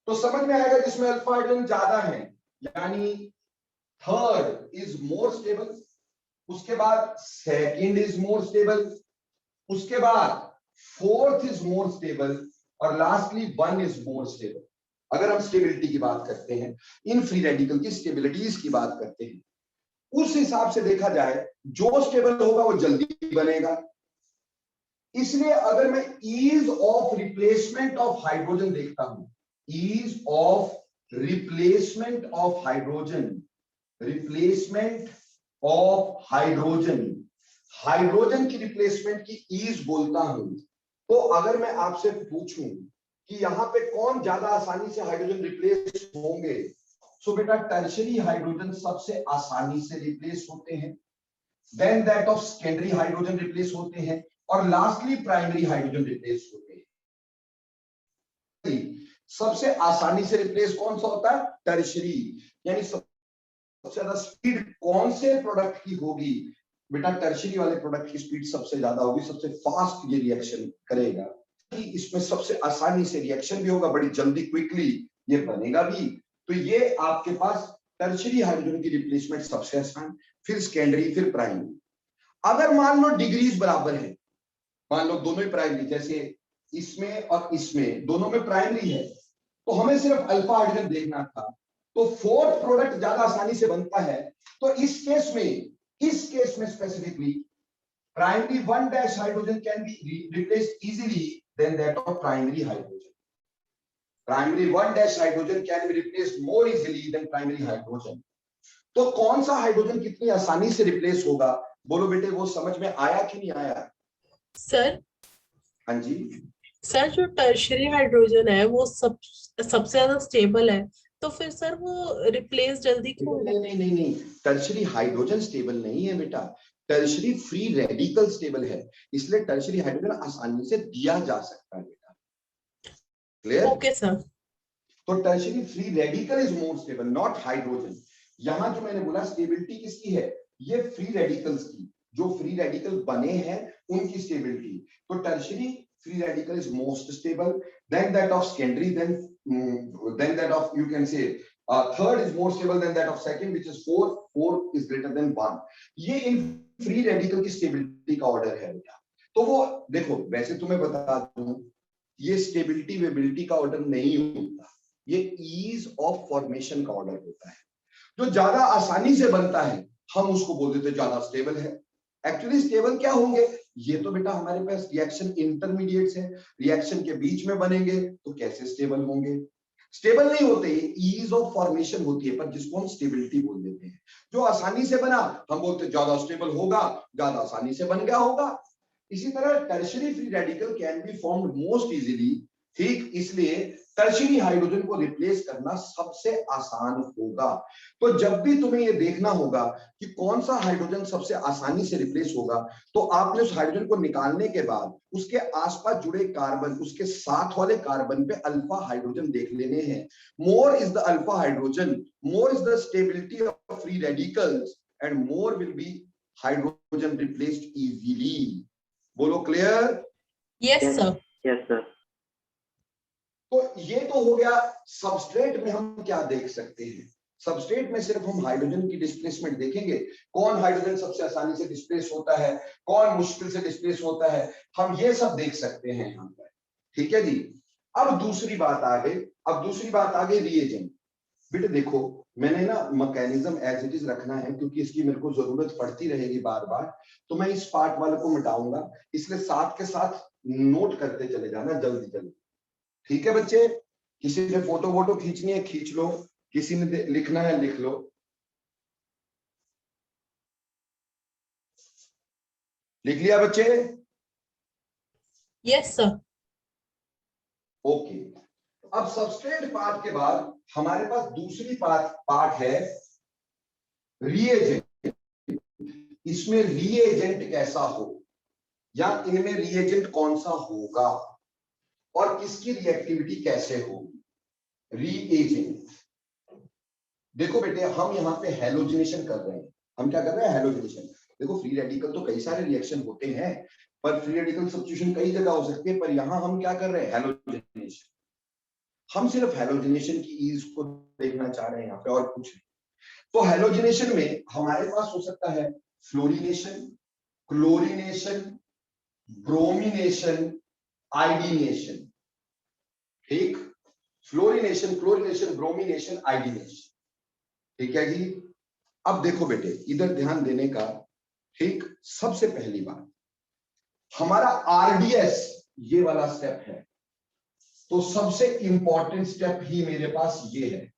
S1: तो समझ में आएगा जिसमें अल्फा हाइड्रोजन ज्यादा है, यानी थर्ड इज मोर स्टेबल, उसके बाद सेकंड इज मोर स्टेबल, उसके बाद फोर्थ इज मोर स्टेबल, और लास्टली 1 इज मोर स्टेबल। अगर हम स्टेबिलिटी की बात करते हैं, इन फ्री रेडिकल की स्टेबिलिटीज की बात करते हैं, उस हिसाब से देखा जाए जो स्टेबल होगा वो जल्दी बनेगा। इसलिए अगर मैं ease of replacement of hydrogen देखता हूं, ease of replacement of hydrogen, replacement of hydrogen, hydrogen की रिप्लेसमेंट की ईज बोलता हूं, तो अगर मैं आपसे पूछूं कि यहां पे कौन ज्यादा आसानी से हाइड्रोजन रिप्लेस होंगे, सो बेटा टर्शियरी हाइड्रोजन सबसे आसानी से रिप्लेस होते हैं, then that of secondary hydrogen replace होते हैं, और लास्टली प्राइमरी हाइड्रोजन रिप्लेस होते हैं। सबसे आसानी से रिप्लेस कौन सा होता है? टर्शियरी। यानी सबसे ज्यादा स्पीड कौन से प्रोडक्ट की होगी? बेटा टर्शियरी वाले प्रोडक्ट की स्पीड सबसे ज्यादा होगी, सबसे फास्ट ये रिएक्शन करेगा, कि इसमें सबसे आसानी से रिएक्शन भी होगा, बड़ी जल्दी क्विकली ये बनेगा भी। तो ये आपके पास टर्शियरी हाइड्रोजन की रिप्लेसमेंट सबसे आसान, फिर सेकेंडरी, फिर प्राइमरी। अगर मान लो डिग्रीज बराबर है, मान लो दोनों ही प्राइमरी, जैसे इसमें और इसमें दोनों में प्राइमरी है, तो हमें सिर्फ अल्फा हाइड्रोजन देखना था, तो फोर्थ प्रोडक्ट ज्यादा आसानी से बनता है। तो इस केस में specifically primary 1' hydrogen can be replaced easily than that of primary hydrogen. Primary 1' hydrogen can be replaced more easily than primary hydrogen. तो कौन सा हाइड्रोजन कितनी आसानी से रिप्लेस होगा? बोलो बेटे, वो समझ में आया कि नहीं आया?
S3: सर
S1: हाँ जी
S3: सर, जो टर्शियरी हाइड्रोजन है वो सबसे ज्यादा स्टेबल है, तो फिर सर वो रिप्लेस जल्दी क्यों होगा?
S1: नहीं, टर्शियरी हाइड्रोजन स्टेबल नहीं है बेटा, टर्शियरी फ्री रेडिकल स्टेबल है, इसलिए टर्शियरी हाइड्रोजन आसानी से दिया जा सकता है बेटा। क्लियर?
S3: Okay sir.
S1: तो tertiary free radical is more stable, not hydrogen. यहां जो मैंने बोला स्टेबिलिटी किसकी है? ये फ्री रेडिकल्स की, जो फ्री रेडिकल बने हैं उनकी स्टेबिलिटी। तो tertiary free radical is most stable, then that of secondary, then that of, you can say, third is more stable than that of second, which is 4 is greater than 1। ये in free radical की stability का order है बेटा। तो वो देखो, वैसे तुम्हें बता दूं, ये स्टेबिलिटी वेबिलिटी का ऑर्डर नहीं होता, ये ईज ऑफ फॉर्मेशन का ऑर्डर होता है। जो ज्यादा आसानी से बनता है हम उसको बोल देते ज्यादा स्टेबल है। एक्चुअली स्टेबल क्या होंगे? ये तो बेटा हमारे पास रिएक्शन इंटरमीडिएट्स है, रिएक्शन के बीच में बनेंगे तो कैसे स्टेबल होंगे? स्टेबल नहीं होते, ईज ऑफ फॉर्मेशन होती है, पर जिसको हम स्टेबिलिटी बोल देते हैं। जो आसानी से बना हम बोलते हैं ज्यादा स्टेबल होगा, ज्यादा आसानी से बन गया होगा। इसी तरह tertiary free radical can be formed most easily, ठीक, इसलिए टर्शियरी हाइड्रोजन को रिप्लेस करना सबसे आसान होगा। तो जब भी तुम्हें यह देखना होगा कि कौन सा हाइड्रोजन सबसे आसानी से रिप्लेस होगा, तो आपने उस हाइड्रोजन को निकालने के बाद उसके आसपास जुड़े कार्बन, उसके साथ वाले कार्बन पे अल्फा हाइड्रोजन देख लेने हैं। More is the alpha hydrogen, more is the stability of free radicals and more will be hydrogen replaced easily. बोलो clear?
S3: Yes
S2: Yes.
S3: Sir.
S2: Yes, sir.
S1: तो ये तो हो गया सबस्ट्रेट में हम क्या देख सकते हैं। सबस्ट्रेट में सिर्फ हम हाइड्रोजन की डिस्प्लेसमेंट देखेंगे, कौन हाइड्रोजन सबसे आसानी से डिस्प्लेस होता है, कौन मुश्किल से डिस्प्लेस होता है, हम ये सब देख सकते हैं यहाँ पर, ठीक है जी। अब दूसरी बात आ गई रिएजेंट। बेटे देखो, मैंने ना मैकेनिज्म एज इट इज रखना है क्योंकि इसकी मेरे को जरूरत पड़ती रहेगी बार बार, तो मैं इस पार्ट वाले को मिटाऊंगा, इसलिए साथ के साथ नोट करते चले जाना जल्दी जल्दी, ठीक है बच्चे? किसी ने फोटो खींचनी है खींच लो, किसी ने लिखना है लिख लो। लिख लिया बच्चे?
S3: Yes sir.
S1: ओके। अब सबस्ट्रेट पार्ट के बाद हमारे पास दूसरी पार्ट है रिएजेंट। इसमें रिएजेंट कैसा हो या इनमें रिएजेंट कौन सा होगा और किसकी रिएक्टिविटी कैसे होगी। रिएजेंट देखो बेटे, हम यहाँ पे हैलोजिनेशन कर रहे हैं। हम क्या कर रहे हैं? हैलोजिनेशन। देखो फ्री रेडिकल तो कई सारे रिएक्शन होते हैं, पर फ्री रेडिकल सब्स्टिट्यूशन कई जगह हो सकती है, पर यहाँ हम क्या कर रहे हैं? हैलोजिनेशन। हम सिर्फ हैलोजिनेशन की ईज को देखना चाह रहे हैं यहाँ पे, और कुछ नहीं। तो हैलोजिनेशन में हमारे पास हो सकता है फ्लोरिनेशन, क्लोरिनेशन, ब्रोमिनेशन, आयोडीनेशन, ठीक? फ्लोरिनेशन, क्लोरिनेशन, ब्रोमिनेशन, आयोडीनेशन, ठीक है जी। अब देखो बेटे, इधर ध्यान देने का, ठीक, सबसे पहली बात हमारा आरडीएस ये वाला स्टेप है, तो सबसे इंपॉर्टेंट स्टेप ही मेरे पास ये है।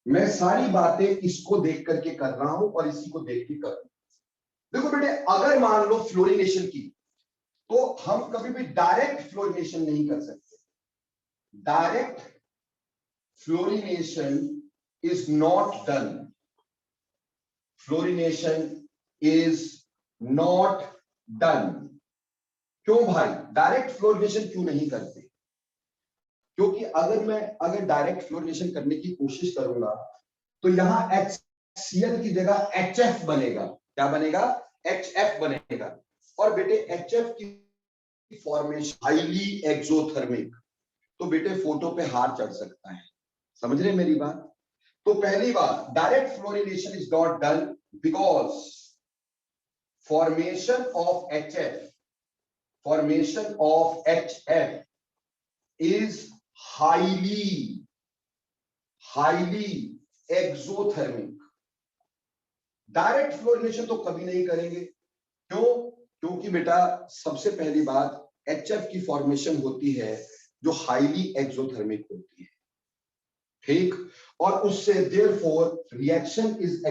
S1: मैं सारी बातें इसको देख करके कर रहा हूं और इसी को देख के कर रहा हूं। देखो बेटे, अगर मान लो फ्लोरिनेशन की, तो हम कभी भी डायरेक्ट फ्लोरिनेशन नहीं कर सकते। Direct fluorination is not done. Fluorination is not done. क्यों भाई डायरेक्ट फ्लोरिनेशन क्यों नहीं करते? क्योंकि अगर डायरेक्ट फ्लोरिनेशन करने की कोशिश करूंगा तो यहां HCl की जगह HF बनेगा। क्या बनेगा? HF बनेगा। और बेटे HF की फॉर्मेशन हाईली एक्सोथर्मिक, तो बेटे फोटो पे हार चढ़ सकता है। समझ रहे मेरी बात? तो पहली बात, direct fluorination is not done because formation of HF is highly exothermic. Direct fluorination तो कभी नहीं करेंगे। क्यों? क्योंकि बेटा सबसे पहली बात, HF की फॉर्मेशन होती है जो हाईली एक्सोथर्मिक होती है, ठीक? और उससे देयरफॉर रिएक्शन इज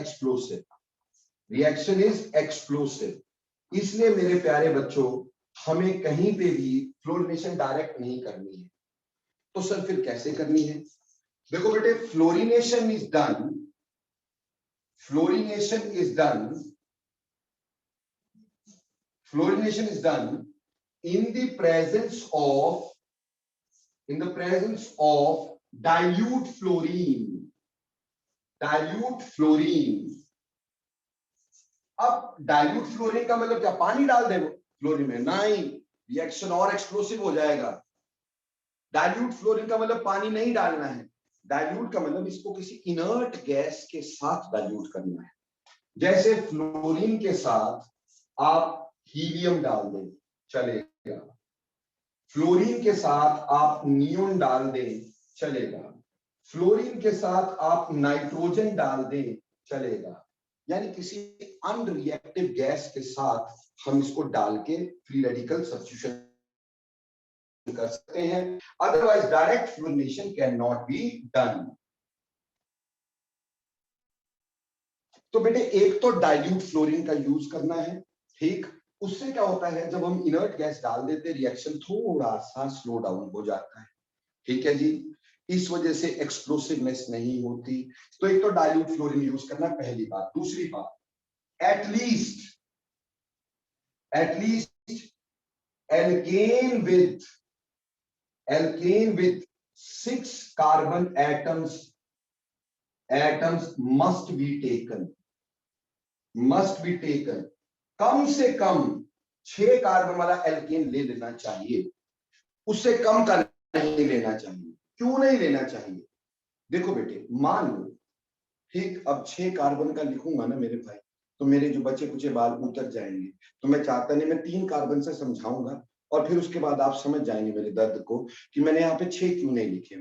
S1: एक्सप्लोसिव। इसलिए मेरे प्यारे बच्चों, हमें कहीं पे भी फ्लोरिनेशन डायरेक्ट नहीं करनी है। तो सर फिर कैसे करनी है? देखो बेटे, fluorination is done in the presence of dilute fluorine. अब डाइल्यूट फ्लोरीन का मतलब क्या? पानी डाल दे फ्लोरीन में? नहीं, रिएक्शन और एक्सप्लोसिव हो जाएगा। डाइल्यूट फ्लोरीन का मतलब पानी नहीं डालना है। डाइल्यूट का मतलब इसको किसी इनर्ट गैस के साथ डाइल्यूट करना है। जैसे फ्लोरीन के साथ आप हीलियम डाल दें, चलेगा। फ्लोरीन के साथ आप नियोन डाल दें, चलेगा। फ्लोरीन के साथ आप नाइट्रोजन डाल दें, चलेगा। यानी किसी अनरिएक्टिव गैस के साथ हम इसको डाल के फ्री रेडिकल सब्स्टिट्यूशन कर सकते हैं, otherwise direct fluorination can not be done. तो बेटे एक तो डाइल्यूट फ्लोरीन का यूज करना है, ठीक। उससे क्या होता है, जब हम इनर्ट गैस डाल देते रिएक्शन थोड़ा सा स्लो डाउन हो जाता है, ठीक है जी। इस वजह से एक्सप्लोसिवनेस नहीं होती। तो एक तो डाइल्यूट फ्लोरीन यूज करना, पहली बात। दूसरी बात, at least alkane with 6 carbon atoms must be taken। कम से कम 6 कार्बन वाला एल्केन ले लेना चाहिए, उससे कम का नहीं लेना चाहिए। क्यों नहीं लेना चाहिए? देखो बेटे, मान लो ठीक, अब 6 कार्बन का लिखूंगा ना मेरे भाई, तो मेरे जो बचे कुचे बाल उतर जाएंगे। तो मैं चाहता नहीं, मैं 3 कार्बन से समझाऊंगा और फिर उसके बाद आप समझ जाएंगे मेरे दर्द को कि मैंने यहाँ पे 6 क्यों नहीं लिखे।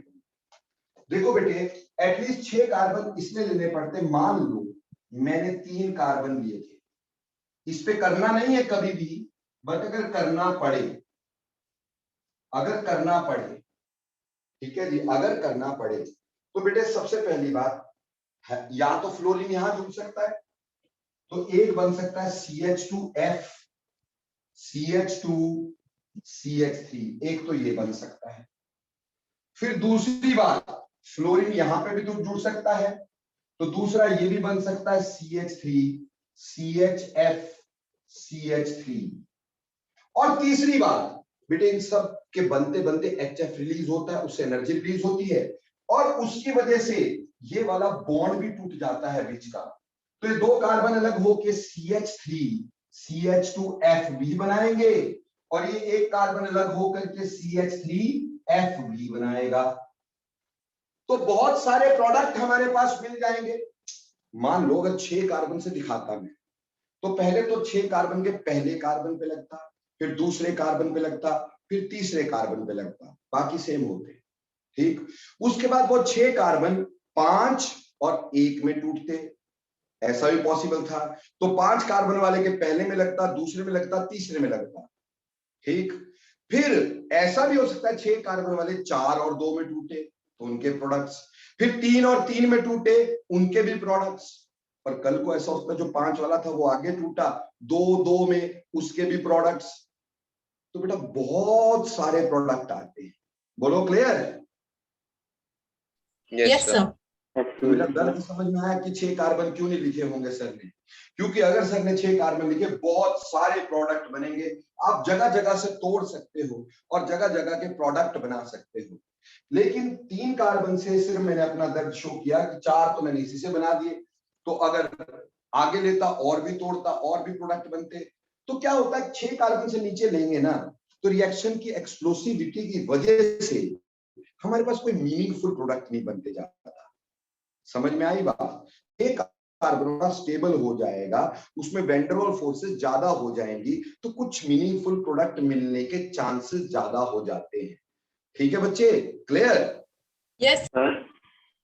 S1: देखो बेटे, एटलीस्ट 6 कार्बन इसलिए लेने पड़ते। मान लो मैंने 3 कार्बन लिए थे, इस पे करना नहीं है कभी भी, बट अगर करना पड़े, ठीक है जी, अगर करना पड़े तो बेटे सबसे पहली बात है, या तो फ्लोरीन यहां जुड़ सकता है, तो एक बन सकता है CH2F, CH2CH3, एक तो ये बन सकता है। फिर दूसरी बात, फ्लोरीन यहां पे भी तो जुड़ सकता है, तो दूसरा ये भी बन सकता है CH3, CHF, CH3। और तीसरी बात बेटे, इन सब के बनते बनते HF रिलीज होता है, उससे एनर्जी रिलीज होती है, और उसकी वजह से ये वाला बॉन्ड भी टूट जाता है बीच का। तो ये 2 कार्बन अलग होके CH3, CH2F भी बनाएंगे, और ये एक कार्बन अलग होकर के CH3F भी बनाएगा। तो बहुत सारे प्रोडक्ट हमारे पास मिल जाएंगे। मान लो अगर 6 कार्बन से दिखाता मैं, तो पहले तो 6 कार्बन के पहले कार्बन पे लगता, फिर दूसरे कार्बन पे लगता, फिर तीसरे कार्बन पे लगता, बाकी सेम होते, ठीक। उसके बाद वो 6 कार्बन 5 और 1 में टूटते, ऐसा भी पॉसिबल था। तो 5 कार्बन वाले के पहले में लगता, दूसरे में लगता, तीसरे में लगता, ठीक। फिर ऐसा भी हो सकता है 6 कार्बन वाले 4 और 2 में टूटे, तो उनके प्रोडक्ट्स, फिर 3 और 3 में टूटे, उनके भी प्रोडक्ट्स। पर कल को ऐसा होता है जो 5 वाला था वो आगे टूटा, 2 में, उसके भी प्रोडक्ट्स। तो बेटा बहुत सारे प्रोडक्ट आते हैं। बोलो क्लियर है?
S3: Yes sir.
S1: तो बेटा दर्द समझ में आया कि 6 कार्बन क्यों नहीं लिखे होंगे सर ने? क्योंकि अगर सर ने 6 कार्बन लिखे, बहुत सारे प्रोडक्ट बनेंगे। आप जगह जगह से तोड़ सकते हो और जगह जगह के प्रोडक्ट बना सकते हो। लेकिन 3 कार्बन से सिर्फ मैंने अपना दर्द शो किया कि 4 तो मैंने इसी से बना दिए। तो अगर आगे लेता और भी तोड़ता और भी प्रोडक्ट बनते, तो क्या होता है 6 कार्बन से नीचे लेंगे ना, तो रिएक्शन की एक्सप्लोसिविटी की वजह से हमारे पास कोई मीनिंगफुल प्रोडक्ट नहीं बनते जाता। समझ में आई बात? एक कार्बन स्टेबल हो जाएगा, उसमें वैंडरवाल फोर्सेस ज्यादा हो जाएंगी, तो कुछ मीनिंगफुल प्रोडक्ट मिलने के चांसेस ज्यादा हो जाते हैं। ठीक है बच्चे, क्लियर?
S3: Yes
S2: sir.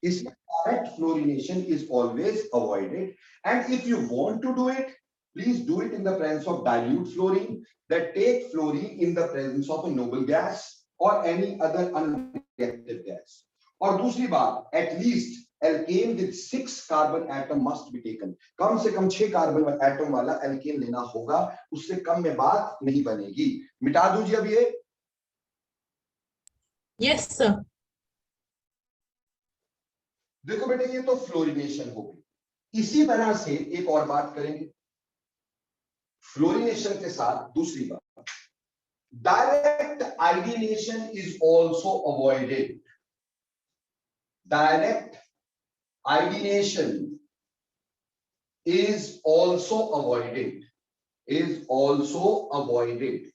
S1: इसमें direct fluorination is always avoided, and if you want to do it, please do it in the presence of dilute fluorine, that take fluorine in the presence of a noble gas or any other unreactive gas. और दूसरी बात, at least alkane with 6 carbon atom must be taken। कम से कम 6 carbon atom वाला alkene लेना होगा, उससे कम में बात नहीं बनेगी। मिटा दीजिए अब ये।
S3: Yes sir.
S1: देखो बेटे, ये तो फ्लोरिनेशन हो गई। इसी तरह से एक और बात करेंगे फ्लोरिनेशन के साथ। दूसरी बात, direct iodination is also avoided. Direct iodination is also avoided,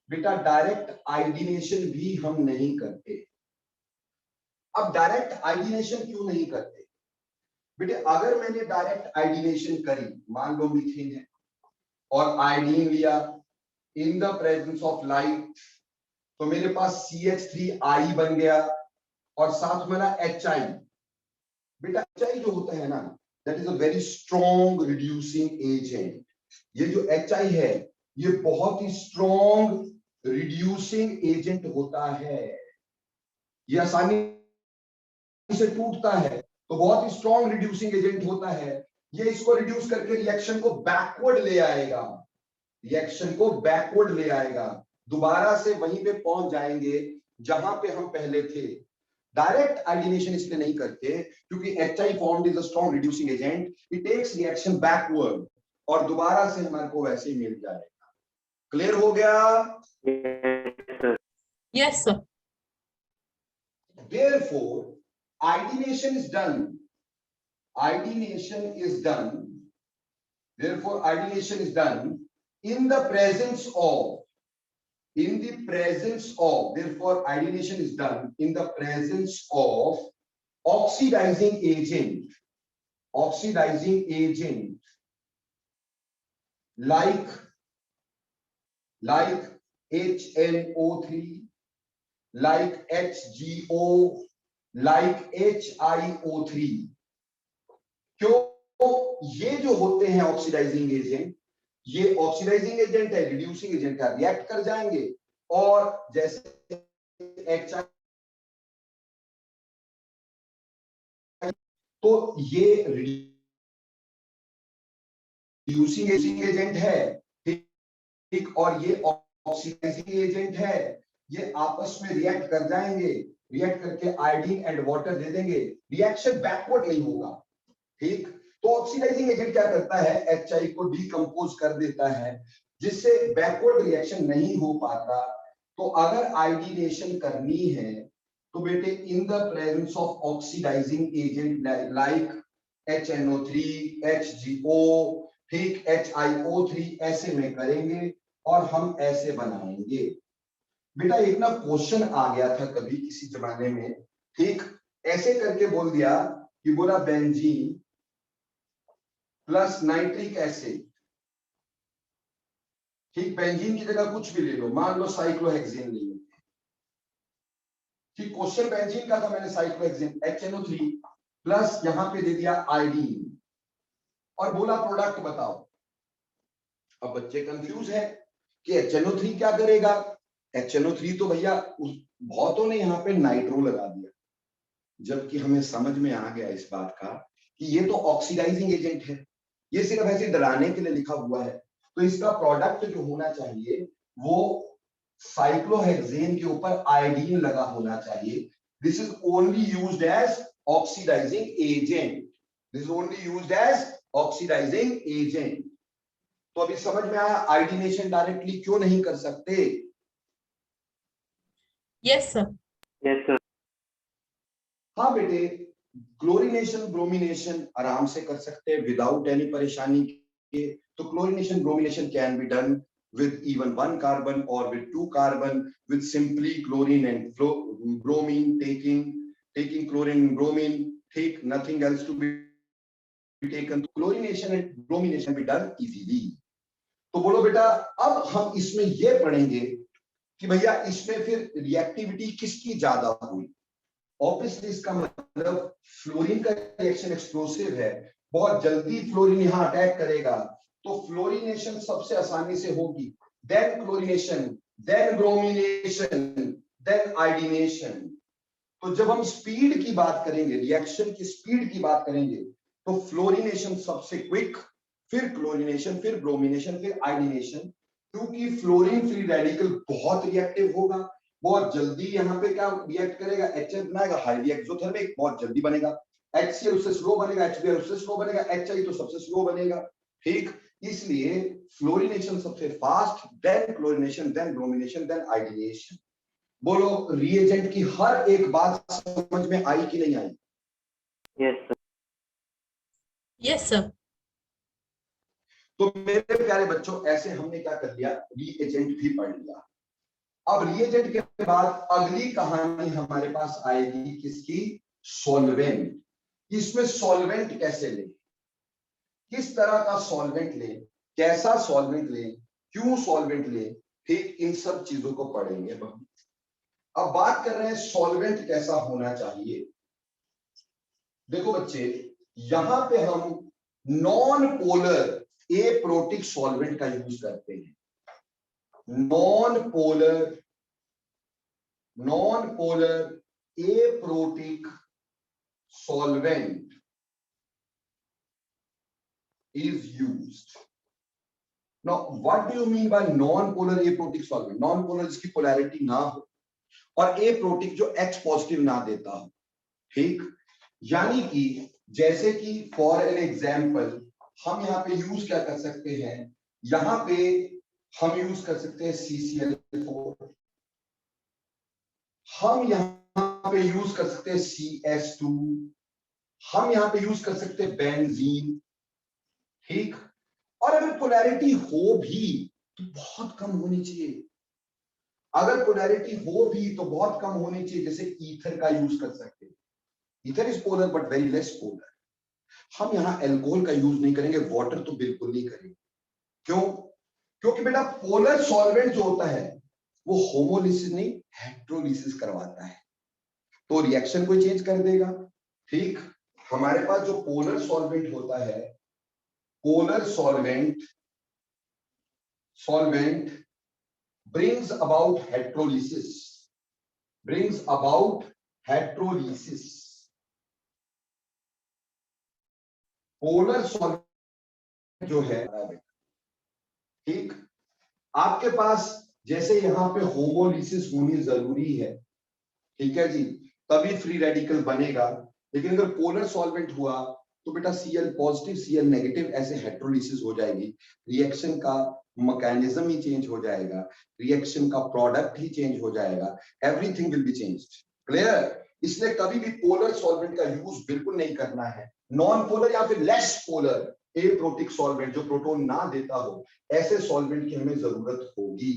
S1: बेटा डायरेक्ट आयोडीनेशन भी हम नहीं करते। अब डायरेक्ट आयोडीनेशन क्यों नहीं करते बेटे? अगर मैंने डायरेक्ट आयोडीनेशन करी, मान लो मीथेन है और आयोडीन लिया इन द प्रेजेंस ऑफ लाइट, तो मेरे पास CH3I बन गया और साथ में ना HI। बेटा HI जो होता है ना, that is a very strong reducing agent. ये जो HI है ये बहुत ही स्ट्रॉन्ग रिड्यूसिंग एजेंट होता है, ये आसानी से टूटता है तो बहुत ही स्ट्रॉन्ग रिड्यूसिंग एजेंट होता है। ये इसको रिड्यूस करके रिएक्शन को बैकवर्ड ले आएगा, रिएक्शन को बैकवर्ड ले आएगा, दोबारा से वहीं पे पहुंच जाएंगे जहां पे हम पहले थे। डायरेक्ट आयोडीनेशन इसलिए नहीं करते क्योंकि HI formed is a strong reducing agent, it takes reaction backward और दोबारा से हमारे को वैसे ही मिल जाएगा। क्लियर हो गया?
S2: Yes, sir.
S3: Yes, sir.
S1: Therefore, iodination is done. Iodination is done. Therefore, iodination is done in the presence of. In the presence of. Therefore, iodination is done in the presence of oxidizing agent. Oxidizing agent like HNO3, like HGO, like HiO3। क्यों? ये जो होते हैं oxidising agent, ये oxidising agent है, reducing agent है, react कर जाएंगे और जैसे HI तो ये रिड्यूसिंग एजेंट है, ठीक, और ये ऑक्सीडाइजिंग एजेंट है, ये आपस में रिएक्ट कर जाएंगे, रिएक्ट करके आयोडीन एंड वाटर दे देंगे, रिएक्शन बैकवर्ड नहीं होगा, ठीक। तो ऑक्सीडाइजिंग एजेंट क्या करता है, HI को डिकम्पोज कर देता है जिससे बैकवर्ड रिएक्शन नहीं हो पाता। तो अगर आयोडीनेशन करनी है तो बेटे in the presence of oxidising agent like HNO3, HGO, ठीक, HiO3 ऐसे में करेंगे और हम ऐसे बनाएंगे। बेटा एक ना क्वेश्चन आ गया था कभी किसी जमाने में, ठीक, ऐसे करके बोल दिया कि बोला बेंजीन प्लस नाइट्रिक एसिड, ठीक, बेंजीन की जगह कुछ भी ले लो, मान लो साइक्लोहेक्सेन ले लो, ठीक, क्वेश्चन बेंजीन का था, मैंने साइक्लोहेक्सेन HNO3 प्लस यहां पे दे दिया आयोडीन और बोला प्रोडक्ट बताओ। अब बच्चे कंफ्यूज है कि HNO3 क्या करेगा, HNO3 तो भैया बहुतों ने यहाँ पे नाइट्रो लगा दिया, जबकि हमें समझ में आ गया इस बात का कि ये तो ऑक्सीडाइजिंग एजेंट है, ये सिर्फ ऐसे डराने के लिए लिखा हुआ है। तो इसका प्रोडक्ट जो होना चाहिए वो साइक्लोहेक्सेन के ऊपर आयोडीन लगा होना चाहिए। This is only used as oxidising agent, this is only used as oxidising agent. तो अभी समझ में आया आयोडीनेशन डायरेक्टली क्यों नहीं कर सकते?
S3: Yes, sir.
S2: Yes, sir.
S1: हाँ बेटे, क्लोरीनेशन ब्रोमिनेशन आराम से कर सकते हैं विदाउट एनी परेशानी के। तो chlorination bromination can be done with even one carbon or with two carbon with simply chlorine and bromine, taking chlorine and bromine, take nothing else to be taken. Chlorination and bromination be done easily. तो बोलो बेटा अब हम इसमें ये पढ़ेंगे कि भैया इसमें फिर रिएक्टिविटी किसकी ज्यादा हुई। ऑब्वियसली इसका मतलब फ्लोरीन का रिएक्शन एक्सप्लोसिव है, बहुत जल्दी फ्लोरीन यहाँ अटैक करेगा, तो फ्लोरीनेशन सबसे आसानी से होगी, then chlorination, then bromination, then iodination. तो जब हम स्पीड की बात करेंगे, रिएक्शन की स्पीड की बात करेंगे, तो फ्लोरीनेशन सबसे क्विक, फिर क्लोरीनेशन, फिर ब्रोमिनेशन, फिर आयोडीनेशन, क्योंकि फ्लोरीन फ्री रेडिकल बहुत रिएक्टिव होगा, बहुत जल्दी यहाँ पे क्या रिएक्ट करेगा, HF बनाएगा, हाईली एक्सोथर्मिक, बहुत जल्दी बनेगा, HCl उससे स्लो बनेगा, HBr उससे स्लो बनेगा, HI तो सबसे स्लो बनेगा, ठीक। इसलिए फ्लोरीनेशन सबसे fast, then chlorination, then bromination, then iodination. बोलो रिएजेंट की हर एक बात समझ में आई कि नहीं आई?
S2: Yes, sir.
S3: Yes, sir.
S1: तो मेरे प्यारे बच्चों ऐसे हमने क्या कर लिया, रिएजेंट भी पढ़ लिया। अब रिएजेंट के बाद अगली कहानी हमारे पास आएगी किसकी, सॉल्वेंट। इसमें सॉल्वेंट कैसे ले, किस तरह का सॉल्वेंट ले, कैसा सॉल्वेंट ले, क्यों सॉल्वेंट ले, ठीक, इन सब चीजों को पढ़ेंगे हम। अब बात कर रहे हैं सॉल्वेंट कैसा होना चाहिए। देखो बच्चे यहां पे हम नॉन पोलर एप्रोटिक सॉल्वेंट का यूज करते हैं। non-polar aprotic solvent is used. Now, what do you mean by non-polar aprotic solvent? Non-polar जिसकी polarity ना हो और aprotic जो H पॉजिटिव ना देता हो, ठीक? यानी कि जैसे कि फॉर एन एग्जाम्पल हम यहाँ पे यूज क्या कर सकते हैं, यहाँ पे हम यूज कर सकते हैं CCl4, हम यहाँ पे यूज कर सकते हैं CS2, हम यहाँ पे यूज कर सकते हैं बेंजीन, ठीक? और अगर पोलैरिटी हो भी तो बहुत कम होनी चाहिए, अगर पोलैरिटी हो भी तो बहुत कम होनी चाहिए, जैसे ईथर का यूज कर सकते हैं, ether is polar but very less polar. हम यहाँ एल्कोहल का यूज नहीं करेंगे, वाटर तो बिल्कुल नहीं करेंगे। क्यों? क्योंकि बेटा पोलर सॉल्वेंट जो होता है वो होमोलिसिस नहीं हेट्रोलिसिस करवाता है, तो रिएक्शन को चेंज कर देगा, ठीक? हमारे पास जो पोलर सॉल्वेंट होता है, polar solvent brings about heterolysis, polar solvent जो है, ठीक? आपके पास जैसे यहां पे होमोलिसिस होनी जरूरी है, ठीक है जी, तभी फ्री रेडिकल बनेगा, लेकिन अगर पोलर सॉल्वेंट हुआ तो बेटा Cl पॉजिटिव Cl नेगेटिव ऐसे हेट्रोलिसिस हो जाएगी, रिएक्शन का मैकेनिज्म ही चेंज हो जाएगा, रिएक्शन का प्रोडक्ट ही चेंज हो जाएगा, everything will be changed. Clear? इसलिए कभी भी पोलर सॉल्वेंट का यूज बिल्कुल नहीं करना है। नॉन पोलर या फिर लेस पोलर एप्रोटिक सॉल्वेंट जो प्रोटॉन ना देता हो, ऐसे सॉल्वेंट की हमें जरूरत होगी,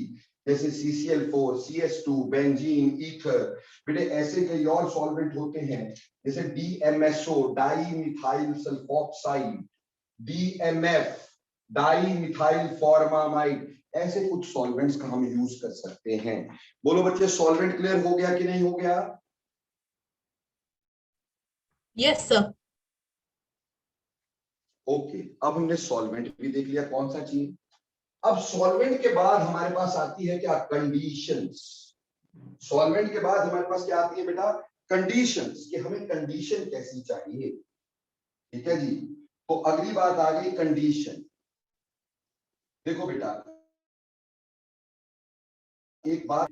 S1: जैसे CCl4, CS2, बेंजीन, ईथर। बेटे ऐसे कई और सॉल्वेंट होते हैं जैसे DMSO, dimethyl sulphoxide, DMF, dimethyl formamide, ऐसे कुछ सॉल्वेंट्स का हम यूज कर सकते हैं। बोलो बच्चे, सॉल्वेंट क्लियर हो गया कि नहीं हो गया?
S3: Yes sir.
S1: ओके, अब हमने सॉल्वेंट भी देख लिया कौन सा चाहिए। अब सॉल्वेंट के बाद हमारे पास आती है क्या? कंडीशंस। सॉल्वेंट के बाद हमारे पास क्या आती है बेटा? कंडीशंस, कि हमें कंडीशन कैसी चाहिए, ठीक है जी। तो अगली बात आ गई कंडीशन। देखो बेटा, एक बात,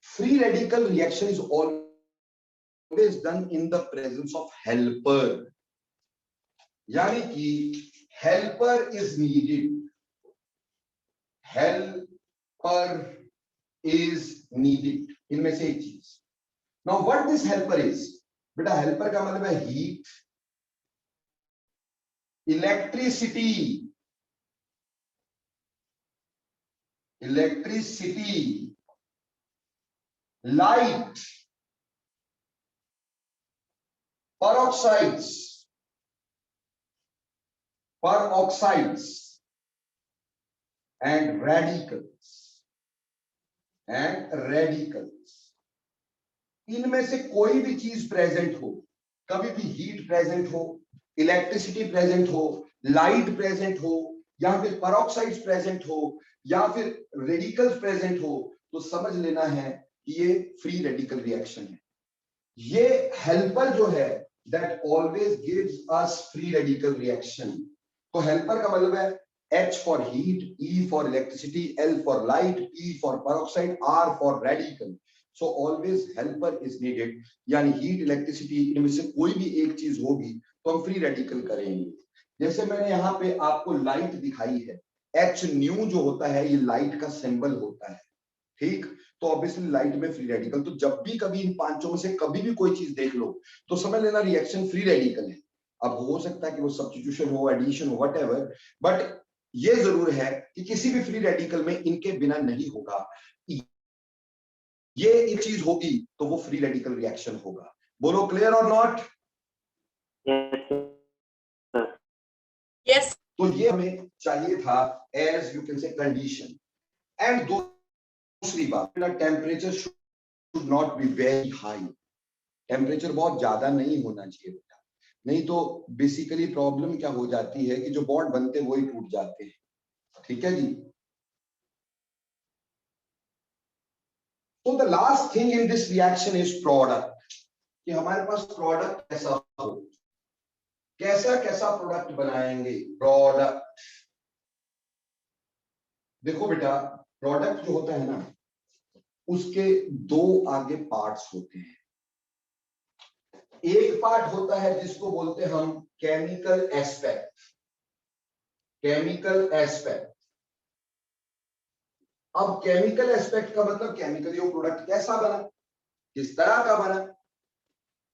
S1: free radical reaction is always done in the presence of helper, यानी कि helper is needed, helper is needed, इनमें से एक चीज। Now what this helper is? बेटा हेल्पर का मतलब है heat, electricity, light, peroxides and radicals, इनमें से कोई भी चीज प्रेजेंट हो, कभी भी हीट प्रेजेंट हो, इलेक्ट्रिसिटी प्रेजेंट हो, लाइट प्रेजेंट हो, या फिर पेरोक्साइड्स प्रेजेंट हो, या फिर रेडिकल्स प्रेजेंट हो, तो समझ लेना है कि ये फ्री रेडिकल रिएक्शन है। ये हेल्पर जो है that always gives us free radical reaction. तो हेल्पर का मतलब है H for heat, E for electricity, L for light, P for peroxide, R for radical. So always helper is needed, यानी heat, electricity, इनमें से कोई भी एक चीज होगी तो हम फ्री रेडिकल करेंगे। जैसे मैंने यहाँ पे आपको लाइट दिखाई है, H न्यू जो होता है ये लाइट का सिंबल होता है, ठीक? तो ऑब्वियसली लाइट में फ्री रेडिकल, तो जब भी कभी इन पांचों में से कभी भी कोई चीज देख लो तो समझ लेना रिएक्शन फ्री रेडिकल है। अब हो सकता है कि वो सब्स्टिट्यूशन हो, एडिशन हो, व्हाटएवर, बट ये जरूर है कि किसी भी फ्री रेडिकल में इनके बिना नहीं होगा, ये एक चीज होगी तो वो फ्री रेडिकल रिएक्शन होगा। बोलो क्लियर और नॉट?
S3: यस।
S1: तो ये हमें चाहिए था as you can see condition. And दूसरी बात, temperature should not be very high, temperature बहुत ज्यादा नहीं होना चाहिए बेटा, नहीं तो बेसिकली प्रॉब्लम क्या हो जाती है कि जो बॉन्ड बनते हैं वही टूट जाते हैं, ठीक है जी। तो the last thing in this reaction is product, कि हमारे पास प्रोडक्ट कैसा हो, कैसा कैसा प्रोडक्ट बनाएंगे, प्रोडक्ट। देखो बेटा, प्रोडक्ट जो होता है ना, उसके दो आगे पार्ट्स होते हैं। एक पार्ट होता है जिसको बोलते हैं हम केमिकल एस्पेक्ट, केमिकल एस्पेक्ट। अब केमिकल एस्पेक्ट का मतलब केमिकली वो प्रोडक्ट कैसा बना, किस तरह का बना।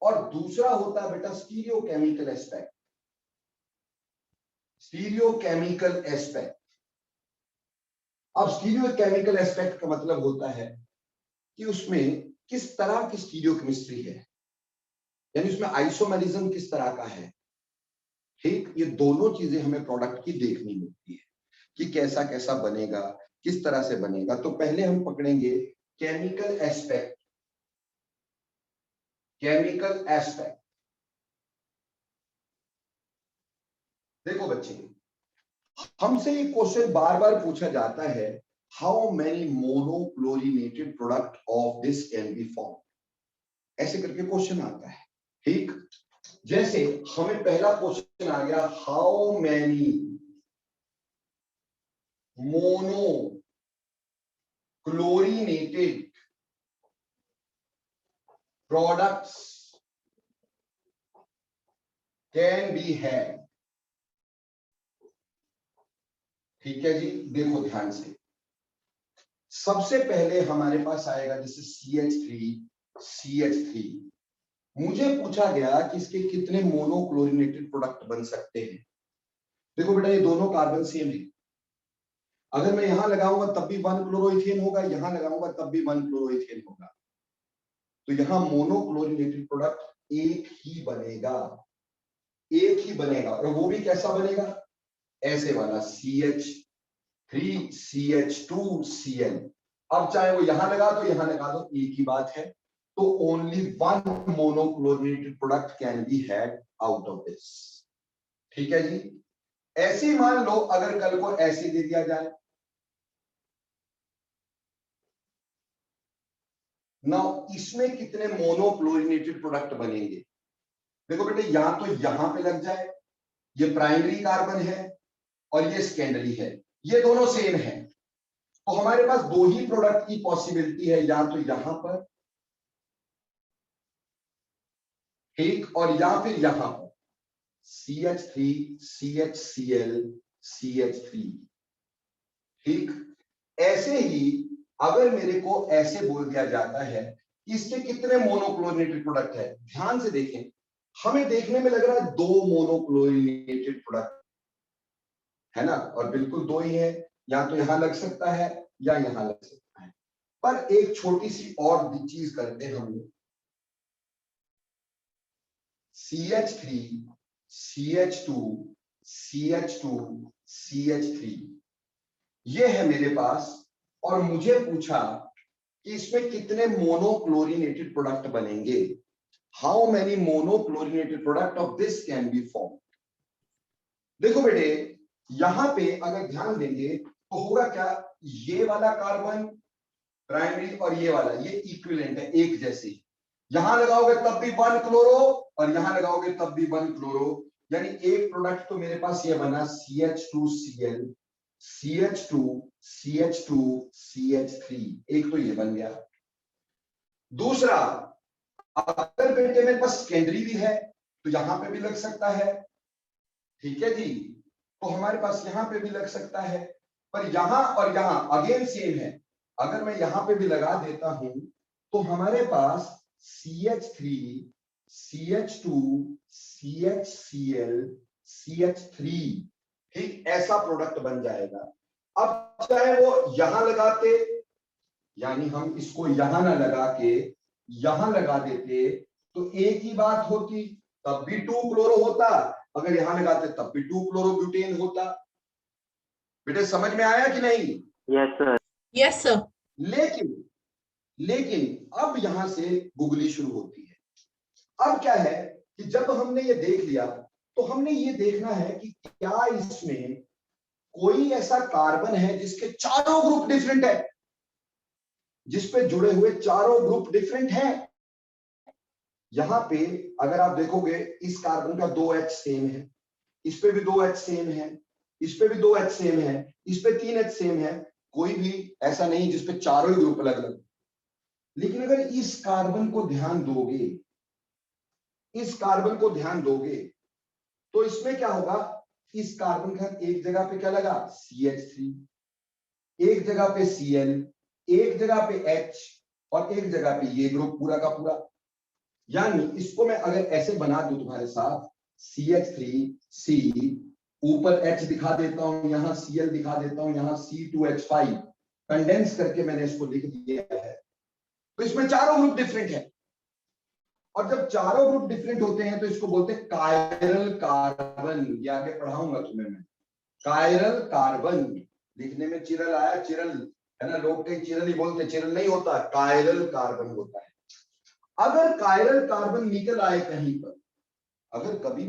S1: और दूसरा होता है बेटा stereo chemical aspect, stereo chemical aspect. अब स्टीरियो केमिकल एस्पेक्ट का मतलब होता है कि उसमें किस तरह की स्टीरियो केमिस्ट्री है, यानी उसमें आइसोमेरिज्म किस तरह का है। ठीक, ये दोनों चीजें हमें प्रोडक्ट की देखनी होती है कि कैसा कैसा बनेगा, किस तरह से बनेगा। तो पहले हम पकड़ेंगे केमिकल एस्पेक्ट, केमिकल एस्पेक्ट। देखो बच्चे, हमसे ये क्वेश्चन बार बार पूछा जाता है, how many monochlorinated product of this can be form, ऐसे करके क्वेश्चन आता है। ठीक, जैसे हमें पहला क्वेश्चन आ गया, how many monochlorinated products can be had. ठीक है जी, देखो ध्यान से, सबसे पहले हमारे पास आएगा जैसे CH3, CH3। मुझे पूछा गया कि इसके कितने मोनोक्लोरिनेटेड प्रोडक्ट बन सकते हैं। देखो बेटा, ये दोनों कार्बन सेम है, अगर मैं यहां लगाऊंगा तब भी 1 क्लोरोइथेन होगा, यहां लगाऊंगा तब भी 1 क्लोरोइथेन होगा। तो यहां मोनोक्लोरिनेटेड प्रोडक्ट एक ही बनेगा, एक ही बनेगा। और वो भी कैसा बनेगा, ऐसे वाला CH3 CH2 Cl। अब चाहे वो यहां लगा दो यहां लगा दो, एक ही बात है। तो only 1 monochlorinated product can be had out of this. ठीक है जी, ऐसे ही मान लो अगर कल को ऐसे दे दिया जाए ना, इसमें कितने मोनोक्लोरिनेटेड प्रोडक्ट बनेंगे। देखो बेटे, या तो यहां पे लग जाए, ये प्राइमरी कार्बन है और ये सेकेंडरी है, ये दोनों सेम है, तो हमारे पास दो ही प्रोडक्ट की पॉसिबिलिटी है, या तो यहां पर, ठीक, और या फिर यहां पर CH3 CHCl CH3। ठीक, ऐसे ही अगर मेरे को ऐसे बोल दिया जाता है कि इसके कितने मोनोक्लोरिनेटेड प्रोडक्ट है, ध्यान से देखें, हमें देखने में लग रहा है 2 मोनोक्लोरिनेटेड प्रोडक्ट है ना, और बिल्कुल 2 ही है, या तो यहां लग सकता है या यहां लग सकता है। पर एक छोटी सी और भी चीज करते हैं हम, CH3 CH2 CH2 CH3 ये है मेरे पास, और मुझे पूछा कि इसमें कितने मोनोक्लोरिनेटेड प्रोडक्ट बनेंगे, how many monochlorinated product of this can be form. देखो बेटे, यहां पे अगर ध्यान देंगे तो होगा क्या, ये वाला कार्बन प्राइमरी और ये वाला, ये इक्विवेलेंट है, एक जैसे। यहां लगाओगे तब भी 1 क्लोरो और यहां लगाओगे तब भी 1 क्लोरो, यानी एक प्रोडक्ट तो मेरे पास ये बना CH2Cl CH2 CH2 CH3, एक तो ये बन गया। दूसरा, अगर बेटे मेरे पास सेकेंडरी भी है तो यहां पे भी लग सकता है। ठीक है जी, तो हमारे पास यहां पे भी लग सकता है, पर यहां और यहां अगेन सेम है। अगर मैं यहां पे भी लगा देता हूं तो हमारे पास CH3 CH2 CHCl CH3, ठीक, ऐसा प्रोडक्ट बन जाएगा। अब चाहे वो यहां लगाते, यानी हम इसको यहां ना लगा के यहां लगा देते तो एक ही बात होती, तब भी 2 क्लोरो होता, अगर यहां लगाते तब भी 2 क्लोरोब्यूटेन होता। बेटे समझ में आया कि नहीं?
S2: Yes, sir.
S3: Yes sir.
S1: लेकिन लेकिन अब यहां से गुगली शुरू होती है। अब क्या है कि जब हमने ये देख लिया तो हमने ये देखना है कि क्या इसमें कोई ऐसा कार्बन है जिसके चारों ग्रुप डिफरेंट है। जिसपे जुड़े हुए चारों ग्रुप डिफरेंट हैं। यहां पे अगर आप देखोगे इस कार्बन का 2H सेम है, इस पे भी 2H सेम है, इस पे भी 2H सेम है, इस पे 3H सेम है, कोई भी ऐसा नहीं जिसपे चारों ही ग्रुप अलग अलग। लेकिन अगर इस कार्बन को ध्यान दोगे, इस कार्बन को ध्यान दोगे तो इसमें क्या होगा, इस कार्बन का एक जगह पे क्या लगा CH3, एक जगह पे Cl, एक जगह पे H और एक जगह पे ये ग्रुप पूरा का पूरा। यानी इसको मैं अगर ऐसे बना दूं तुम्हारे साथ CH3C, ऊपर H दिखा देता हूं, यहां Cl दिखा देता हूं, यहां C2H5, कंडेंस करके मैंने इसको लिख दिया है। तो इसमें चारों ग्रुप डिफरेंट है, और जब चारों ग्रुप डिफरेंट होते हैं तो इसको बोलते हैं कायरल कार्बन। ये आगे पढ़ाऊंगा तुम्हें मैं। कायरल कार्बन, लिखने में चिरल आया, चिरल है ना, लोग कहीं चिरल ही बोलते, चिरल नहीं होता, कायरल कार्बन होता है। अगर कायरल कार्बन निकल आए कहीं पर, अगर कभी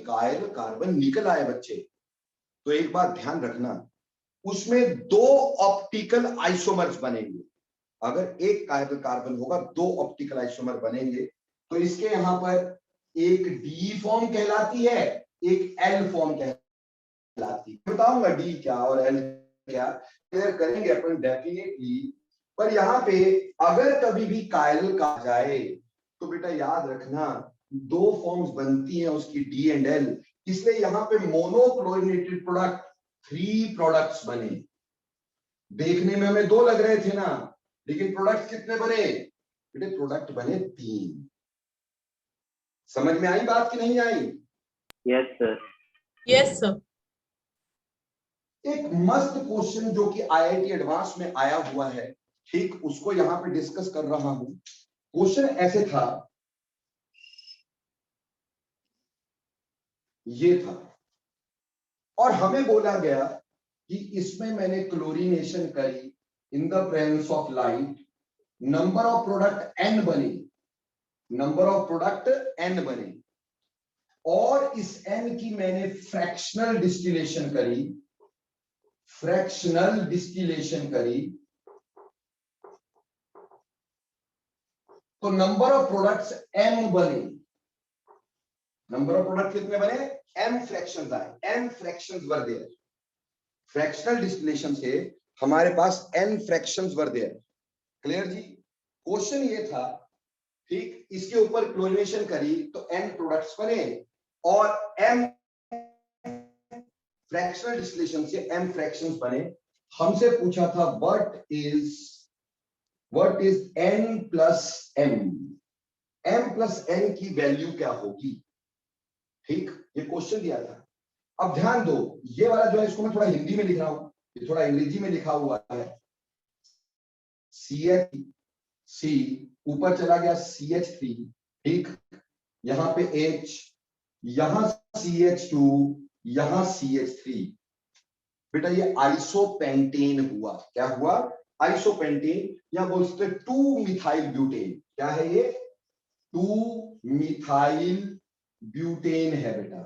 S1: कायरल कार्बन निकल आए बच्चे, तो एक बात ध्यान रखना, उसमें 2 ऑप्टिकल आइसोमर्स बनेंगे। अगर एक कायरल कार्बन होगा, 2 ऑप्टिकल आइसोमर बनेंगे, तो इसके यहां पर एक D फॉर्म कहलाती है, एक L फॉर्म कहलाती है। बताऊंगा D क्या और L क्या, क्लियर करेंगे अपन डेफिनेटली। पर यहाँ पे अगर कभी भी कायरल कहा जाए तो बेटा याद रखना 2 फॉर्म्स बनती हैं उसकी, D एंड L। इसलिए यहाँ पे मोनोक्लोरिनेटेड प्रोडक्ट 3 प्रोडक्ट्स बने। देखने में हमें 2 लग रहे थे ना, लेकिन प्रोडक्ट कितने बने बेटे, प्रोडक्ट बने 3। समझ में आई बात कि नहीं आई?
S2: Yes sir.
S3: Yes sir.
S1: एक मस्त क्वेश्चन जो कि IIT एडवांस में आया हुआ है, ठीक, उसको यहां पे डिस्कस कर रहा हूं। क्वेश्चन ऐसे था, ये था, और हमें बोला गया कि इसमें मैंने क्लोरीनेशन करी in the presence of light, number of product n बने, नंबर ऑफ प्रोडक्ट n बने, और इस n की मैंने फ्रैक्शनल डिस्टिलेशन करी, फ्रैक्शनल डिस्टिलेशन करी, तो नंबर ऑफ प्रोडक्ट्स m बने। नंबर ऑफ प्रोडक्ट कितने बने, m फ्रैक्शंस आए, m fractions were there. Fractional distillation से हमारे पास n fractions were there. Clear जी? क्वेश्चन ये था, ठीक, इसके ऊपर क्लोरीनेशन करी तो n प्रोडक्ट्स बने, और m फ्रैक्शनल डिस्टिलेशन से m फ्रैक्शंस बने। हमसे पूछा था what is n plus m, m plus n की वैल्यू क्या होगी, ठीक, ये क्वेश्चन दिया था। अब ध्यान दो, ये वाला जो है इसको मैं थोड़ा हिंदी में लिख रहा हूं, ये थोड़ा अंग्रेजी में लिखा हुआ है। CH3, ऊपर चला गया CH3, ठीक, यहां पे H, यहां CH2, यहां CH3। बेटा ये आइसोपेंटेन हुआ। क्या हुआ? आइसोपेंटेन, या बोल सकते 2 मिथाइल ब्यूटेन। क्या है ये? 2 मिथाइल ब्यूटेन है बेटा,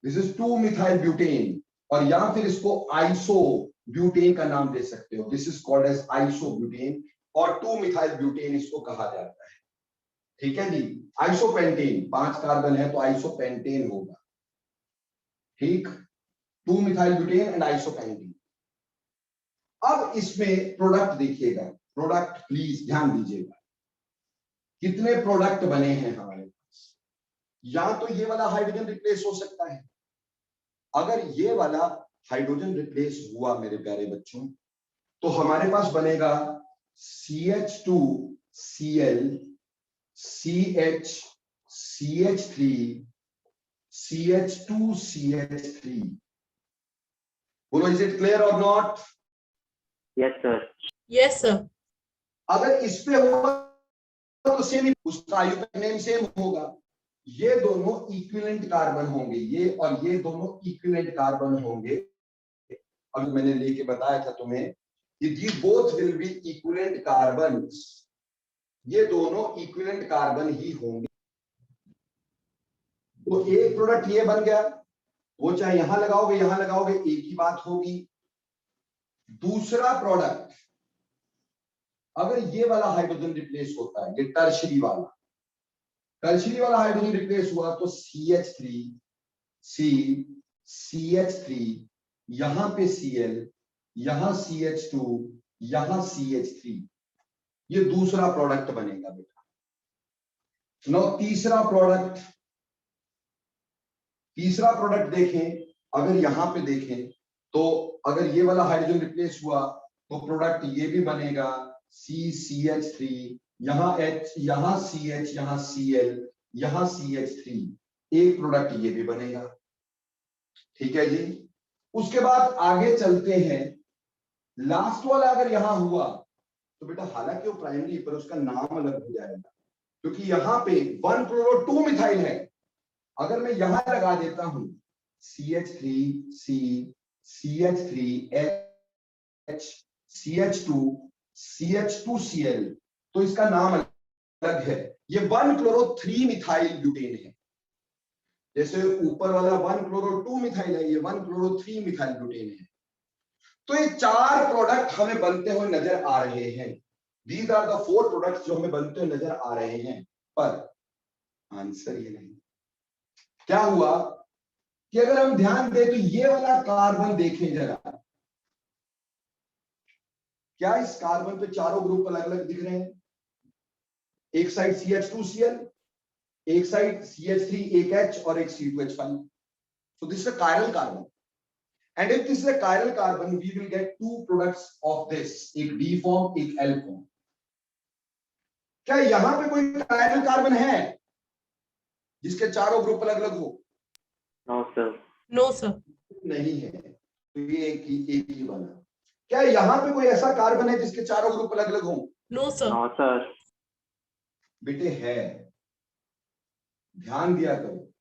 S1: दिस इज 2 मिथाइल ब्यूटेन। और या फिर इसको आइसो ब्यूटेन का नाम दे सकते हो, this is called as isobutane, और 2 मिथाइल ब्यूटेन इसको कहा जाता है। ठीक है जी, आइसोपेंटेन, 5 कार्बन है तो आइसोपेंटेन होगा, ठीक, 2 मिथाइल ब्यूटेन एंड आइसोपेंटेन। अब इसमें प्रोडक्ट देखिएगा, प्रोडक्ट प्लीज ध्यान दीजिएगा, कितने प्रोडक्ट बने हैं हमारे पास। या तो ये वाला हाइड्रोजन रिप्लेस हो सकता है, अगर ये वाला हाइड्रोजन रिप्लेस हुआ मेरे प्यारे बच्चों, तो हमारे पास बनेगा CH2Cl, CH, CH3, CH2CH3। बोलो, इज इट क्लियर और not?
S2: Yes sir.
S3: Yes sir.
S1: अगर इस पे होगा तो सेम ही, उसका आयुर्वेद नेम सेम होगा। ये दोनों इक्विवेलेंट कार्बन होंगे, ये और ये दोनों इक्विवेलेंट कार्बन होंगे। और मैंने लेके बताया था तुम्हें कि ये both will be equivalent carbons, ये दोनों इक्विवेलेंट कार्बन ही होंगे। तो एक प्रोडक्ट ये बन गया, वो चाहे यहां लगाओगे एक ही बात होगी। दूसरा प्रोडक्ट अगर ये वाला हाइड्रोजन रिप्लेस होता है, ये टर्शरी वाला हाइड्रोजन रिप्लेस हुआ तो CH3 CH3 यहां पे Cl, यहां CH2, यहां CH3, ये दूसरा प्रोडक्ट बनेगा बेटा। नो तीसरा प्रोडक्ट देखें, अगर यहां पे देखें तो अगर ये वाला हाइड्रोजन रिप्लेस हुआ तो प्रोडक्ट ये भी बनेगा CH3, यहां H, यहां CH, यहां Cl, यहां CH3, एक प्रोडक्ट ये भी बनेगा। ठीक है जी। उसके बाद आगे चलते हैं, लास्ट वाला अगर यहां हुआ तो बेटा हालांकि वो प्राइमरी पर उसका नाम अलग हो जाएगा, क्योंकि यहां पे 1-chloro-2 मिथाइल है। अगर मैं यहां लगा देता हूं CH3C CH3H CH2 CH2Cl, तो इसका नाम अलग है, ये 1-chloro-3 मिथाइल ब्यूटेन है। जैसे ऊपर वाला 1-chloro-2 मिथाइल है, ये 1-chloro-3 मिथाइल ब्यूटेन है। तो ये 4 प्रोडक्ट हमें बनते हुए नजर आ रहे हैं। दीज आर द 4 प्रोडक्ट्स जो हमें बनते हुए नजर आ रहे हैं, पर आंसर ये नहीं। क्या हुआ कि अगर हम ध्यान दें तो ये वाला कार्बन देखें जरा, क्या इस कार्बन पे चारों ग्रुप अलग अलग दिख रहे हैं? एक साइड CH2Cl, एक साइड CH3, एक H और एक C2H5। So this is a chiral carbon. And if this is a chiral carbon, we will get 2 products of this, एक D form, एक L form. क्या यहां पे कोई chiral carbon है जिसके चारों ग्रुप अलग अलग हो?
S2: No sir.
S3: No sir.
S1: नहीं है, तो ये एक ही बना। क्या यहां पे कोई ऐसा कार्बन है जिसके चारों ग्रुप अलग अलग हो?
S3: No sir.
S2: No sir.
S1: बेटे है, ध्यान दिया करो।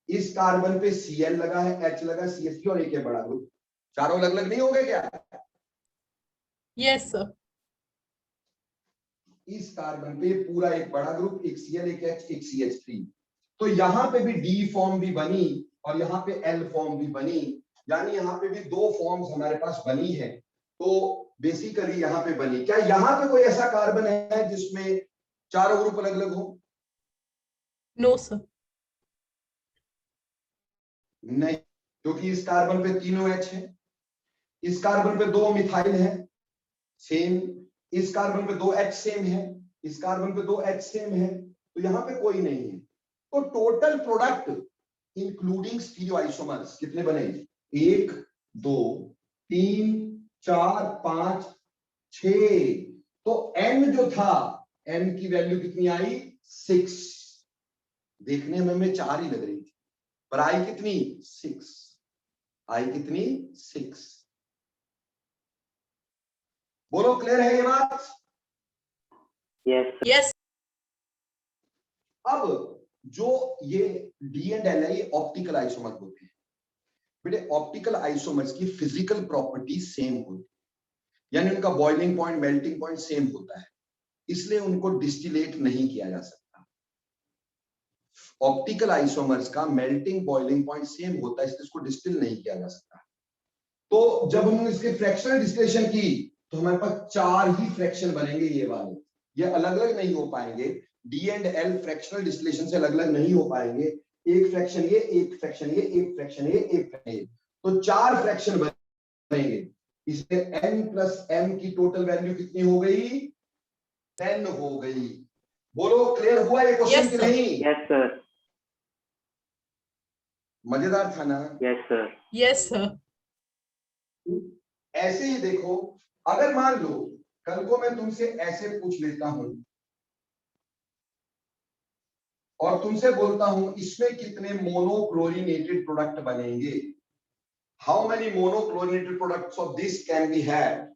S1: इस कार्बन पे Cl लगा है, H लगा, CH3 और एक है बड़ा ग्रुप, चारों अलग अलग नहीं होंगे क्या?
S3: Yes sir.
S1: इस कार्बन पे पूरा एक बड़ा ग्रुप, एक Cl, एक H, एक CH3, तो यहां पे भी D फॉर्म भी बनी और यहाँ पे L फॉर्म भी बनी, यानी यहाँ पे भी 2 फॉर्म्स हमारे पास बनी है। तो बेसिकली यहाँ पे बनी, क्या यहाँ पे कोई ऐसा कार्बन है जिसमें चारों ग्रुप अलग अलग हो?
S3: No sir.
S1: नहीं, क्योंकि इस कार्बन पे तीनों H है, इस कार्बन पे 2 मिथाइल है सेम, इस कार्बन पे 2 H सेम है, इस कार्बन पे 2 H सेम है, तो यहाँ पे कोई नहीं है। तो टोटल प्रोडक्ट इंक्लूडिंग स्टीरियोआइसोमर्स कितने बने? 1 2 3 4 5 6। तो N जो था, N की वैल्यू कितनी आई? 6। देखने में 4 ही लग रही थी, पर आई कितनी? 6। आई कितनी? 6। बोलो क्लियर है ये बात?
S2: यस।
S3: यस।
S1: अब जो ये डी एंड एल है, ये ऑप्टिकल आइसोमर होते हैं। बेटे ऑप्टिकल आइसोमर्स की फिजिकल प्रॉपर्टी सेम होती है, यानी उनका boiling point, melting point same होता है, इसलिए उनको डिस्टिलेट नहीं किया जा सकता। ऑप्टिकल आइसोमर्स का मेल्टिंग बॉइलिंग पॉइंट सेम होता है, इसलिए इसको डिस्टिल नहीं किया जा सकता। तो जब हमने इसके फ्रैक्शनल डिस्टिलेशन की तो हमारे पास 4 ही फ्रैक्शन बनेंगे, ये वाले, ये अलग अलग नहीं हो पाएंगे। D and L fractional distillation से अलग अलग नहीं हो पाएंगे। एक फ्रैक्शन ये, एक फ्रैक्शन ये, एक फ्रैक्शन ये, एक फ्रैक्शन ये, तो 4 फ्रैक्शन बनेंगे। इसमें n प्लस m की टोटल वैल्यू कितनी हो गई? 10 हो गई। बोलो क्लियर हुआ ये क्वेश्चन कि नहीं?
S2: Yes sir.
S1: मजेदार था ना?
S2: Yes sir.
S3: Yes sir.
S1: ऐसे ही देखो, अगर मान लो कल को मैं तुमसे ऐसे पूछ लेता हूं और तुमसे बोलता हूं इसमें कितने मोनोक्लोरीनेटेड प्रोडक्ट बनेंगे, how many monochlorinated products of this can be had?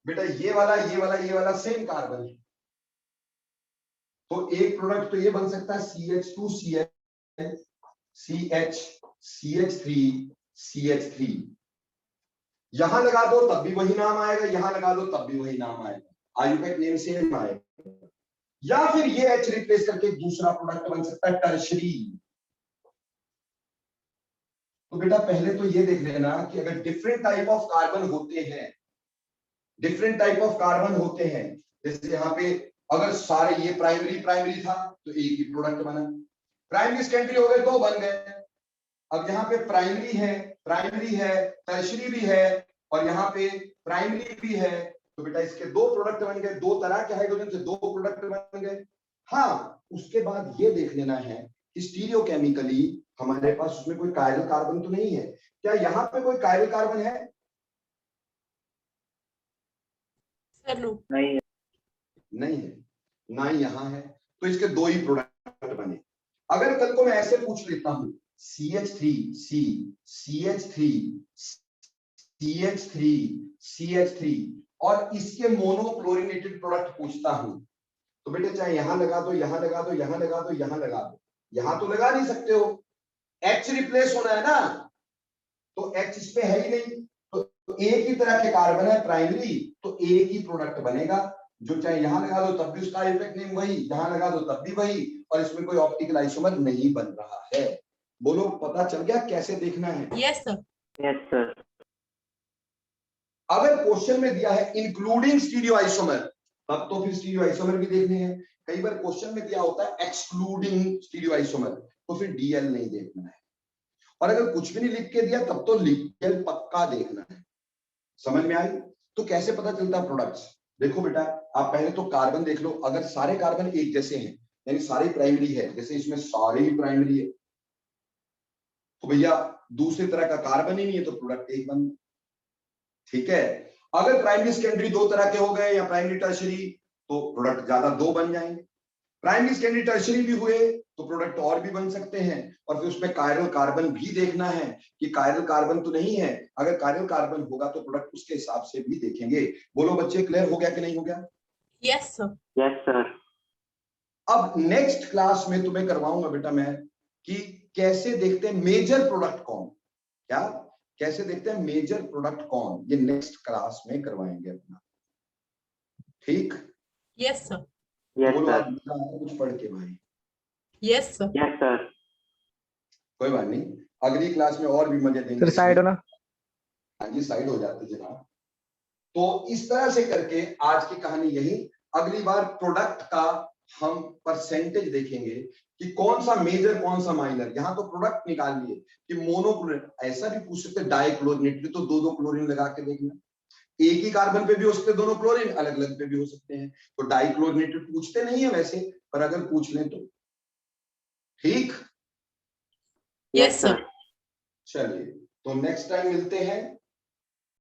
S1: बेटा ये वाला, ये वाला, ये वाला सेम कार्बन है, तो एक प्रोडक्ट तो ये बन सकता है CH2Cl CH CH3 CH3, यहां लगा दो तब भी वही नाम आएगा, यहां लगा दो तब भी वही नाम आएगा, आयुपैक नेम सेम आएगा। या फिर ये H रिप्लेस करके दूसरा प्रोडक्ट बन सकता है टर्शरी। तो बेटा पहले तो ये देख लेना कि अगर डिफरेंट टाइप ऑफ कार्बन होते हैं डिफरेंट टाइप ऑफ कार्बन होते हैं। जैसे यहाँ पे अगर सारे ये प्राइमरी था तो एक ही प्रोडक्ट बना, प्राइमरी सेकेंडरी हो गए तो बन गए। अब यहाँ पे प्राइमरी है, टर्शरी भी है और यहाँ पे प्राइमरी भी है, तो बेटा इसके दो प्रोडक्ट बन गए, दो तरह के हाइड्रोजन से दो प्रोडक्ट बन गए। हाँ, उसके बाद ये देख लेना है कि स्टीरियोकेमिकली हमारे पास उसमें कोई कायरल कार्बन तो नहीं है। क्या यहाँ पे कोई कायरल कार्बन है?
S3: Sir no.
S2: नहीं
S1: नहीं है, ना ही यहाँ है, तो इसके दो ही प्रोडक्ट बने। अगर कल को मैं ऐसे पूछ लेता हूं CH3 और इसके मोनोक्लोरिनेटेड प्रोडक्ट पूछता हूं, तो बेटे चाहे यहां लगा दो, यहां लगा दो, यहां लगा दो, यहां लगा दो, यहां तो लगा नहीं सकते हो, H रिप्लेस होना है ना, तो H इस पे है ही नहीं, तो एक ही तरह के कार्बन है प्राइमरी, तो एक ही प्रोडक्ट बनेगा, जो चाहे यहां लगा दो तब भी उसका इफेक्ट नहीं वही, यहां लगा दो तब भी वही, और इसमें कोई ऑप्टिकल आइसोमर नहीं बन रहा है। बोलो पता चल गया कैसे देखना है?
S3: Yes sir.
S2: Yes sir.
S1: अगर क्वेश्चन में दिया है इंक्लूडिंग स्टीरियो आइसोमर, तब तो फिर स्टीरियो आइसोमर भी देखने हैं। कई बार क्वेश्चन में दिया होता है एक्सक्लूडिंग स्टीरियो आइसोमर, तो फिर डीएल नहीं देखना है। और अगर कुछ भी नहीं लिख के दिया तब तो डीएल पक्का देखना है। समझ में आई? तो कैसे पता चलता है प्रोडक्ट्स? देखो बेटा, आप पहले तो कार्बन देख लो, अगर सारे कार्बन एक जैसे हैं, यानी सारे प्राइमरी है, जैसे इसमें सारे ही प्राइमरी है, तो भैया दूसरी तरह का कार्बन ही नहीं है, तो प्रोडक्ट एक बन। ठीक है, अगर प्राइमरी सेकेंडरी दो तरह के हो गए या प्राइमरी टर्शरी, तो प्रोडक्ट ज्यादा दो बन जाएंगे। प्राइमरी सेकेंडरी टर्शरी भी हुए तो प्रोडक्ट और भी बन सकते हैं, और फिर उसमें कायरल कार्बन भी देखना है कि कायरल कार्बन तो नहीं है, अगर कायरल कार्बन होगा तो प्रोडक्ट उसके हिसाब से भी देखेंगे। बोलो बच्चे, क्लियर हो गया कि नहीं हो गया?
S3: Yes sir.
S2: Yes sir.
S1: अब नेक्स्ट क्लास में तुम्हें करवाऊंगा बेटा मैं कि कैसे देखते हैं मेजर प्रोडक्ट कौन, क्या कैसे देखते हैं मेजर प्रोडक्ट कौन, ये नेक्स्ट क्लास में करवाएंगे अपना। ठीक?
S3: Yes sir.
S2: यस
S1: बोलो
S2: सर।
S1: आज मजा आया कुछ पढ़ के भाई?
S3: Yes sir.
S2: Yes sir.
S1: कोई बात नहीं, अगली क्लास में और भी मजे देंगे।
S4: फिर साइड हो ना।
S1: हाँ जी, साइड हो जाते जनाब। तो इस तरह से करके आज की कहानी यही। अगली बार प्रोडक्ट का हम परसेंटेज देखेंगे कि कौन सा मेजर कौन सा माइनर। यहाँ तो प्रोडक्ट निकाल लिए कि मोनोक्लोरिन, ऐसा भी पूछ सकते डाइक्लोरिनेटेड, तो दो दो क्लोरीन लगा के देखना, एक ही कार्बन पे भी हो सकते दोनों क्लोरीन, अलग अलग पे भी हो सकते हैं। तो डाइक्लोरिनेटेड पूछते नहीं है वैसे, पर अगर पूछ लें तो। ठीक?
S3: Yes sir.
S1: चलिए, तो नेक्स्ट टाइम मिलते हैं।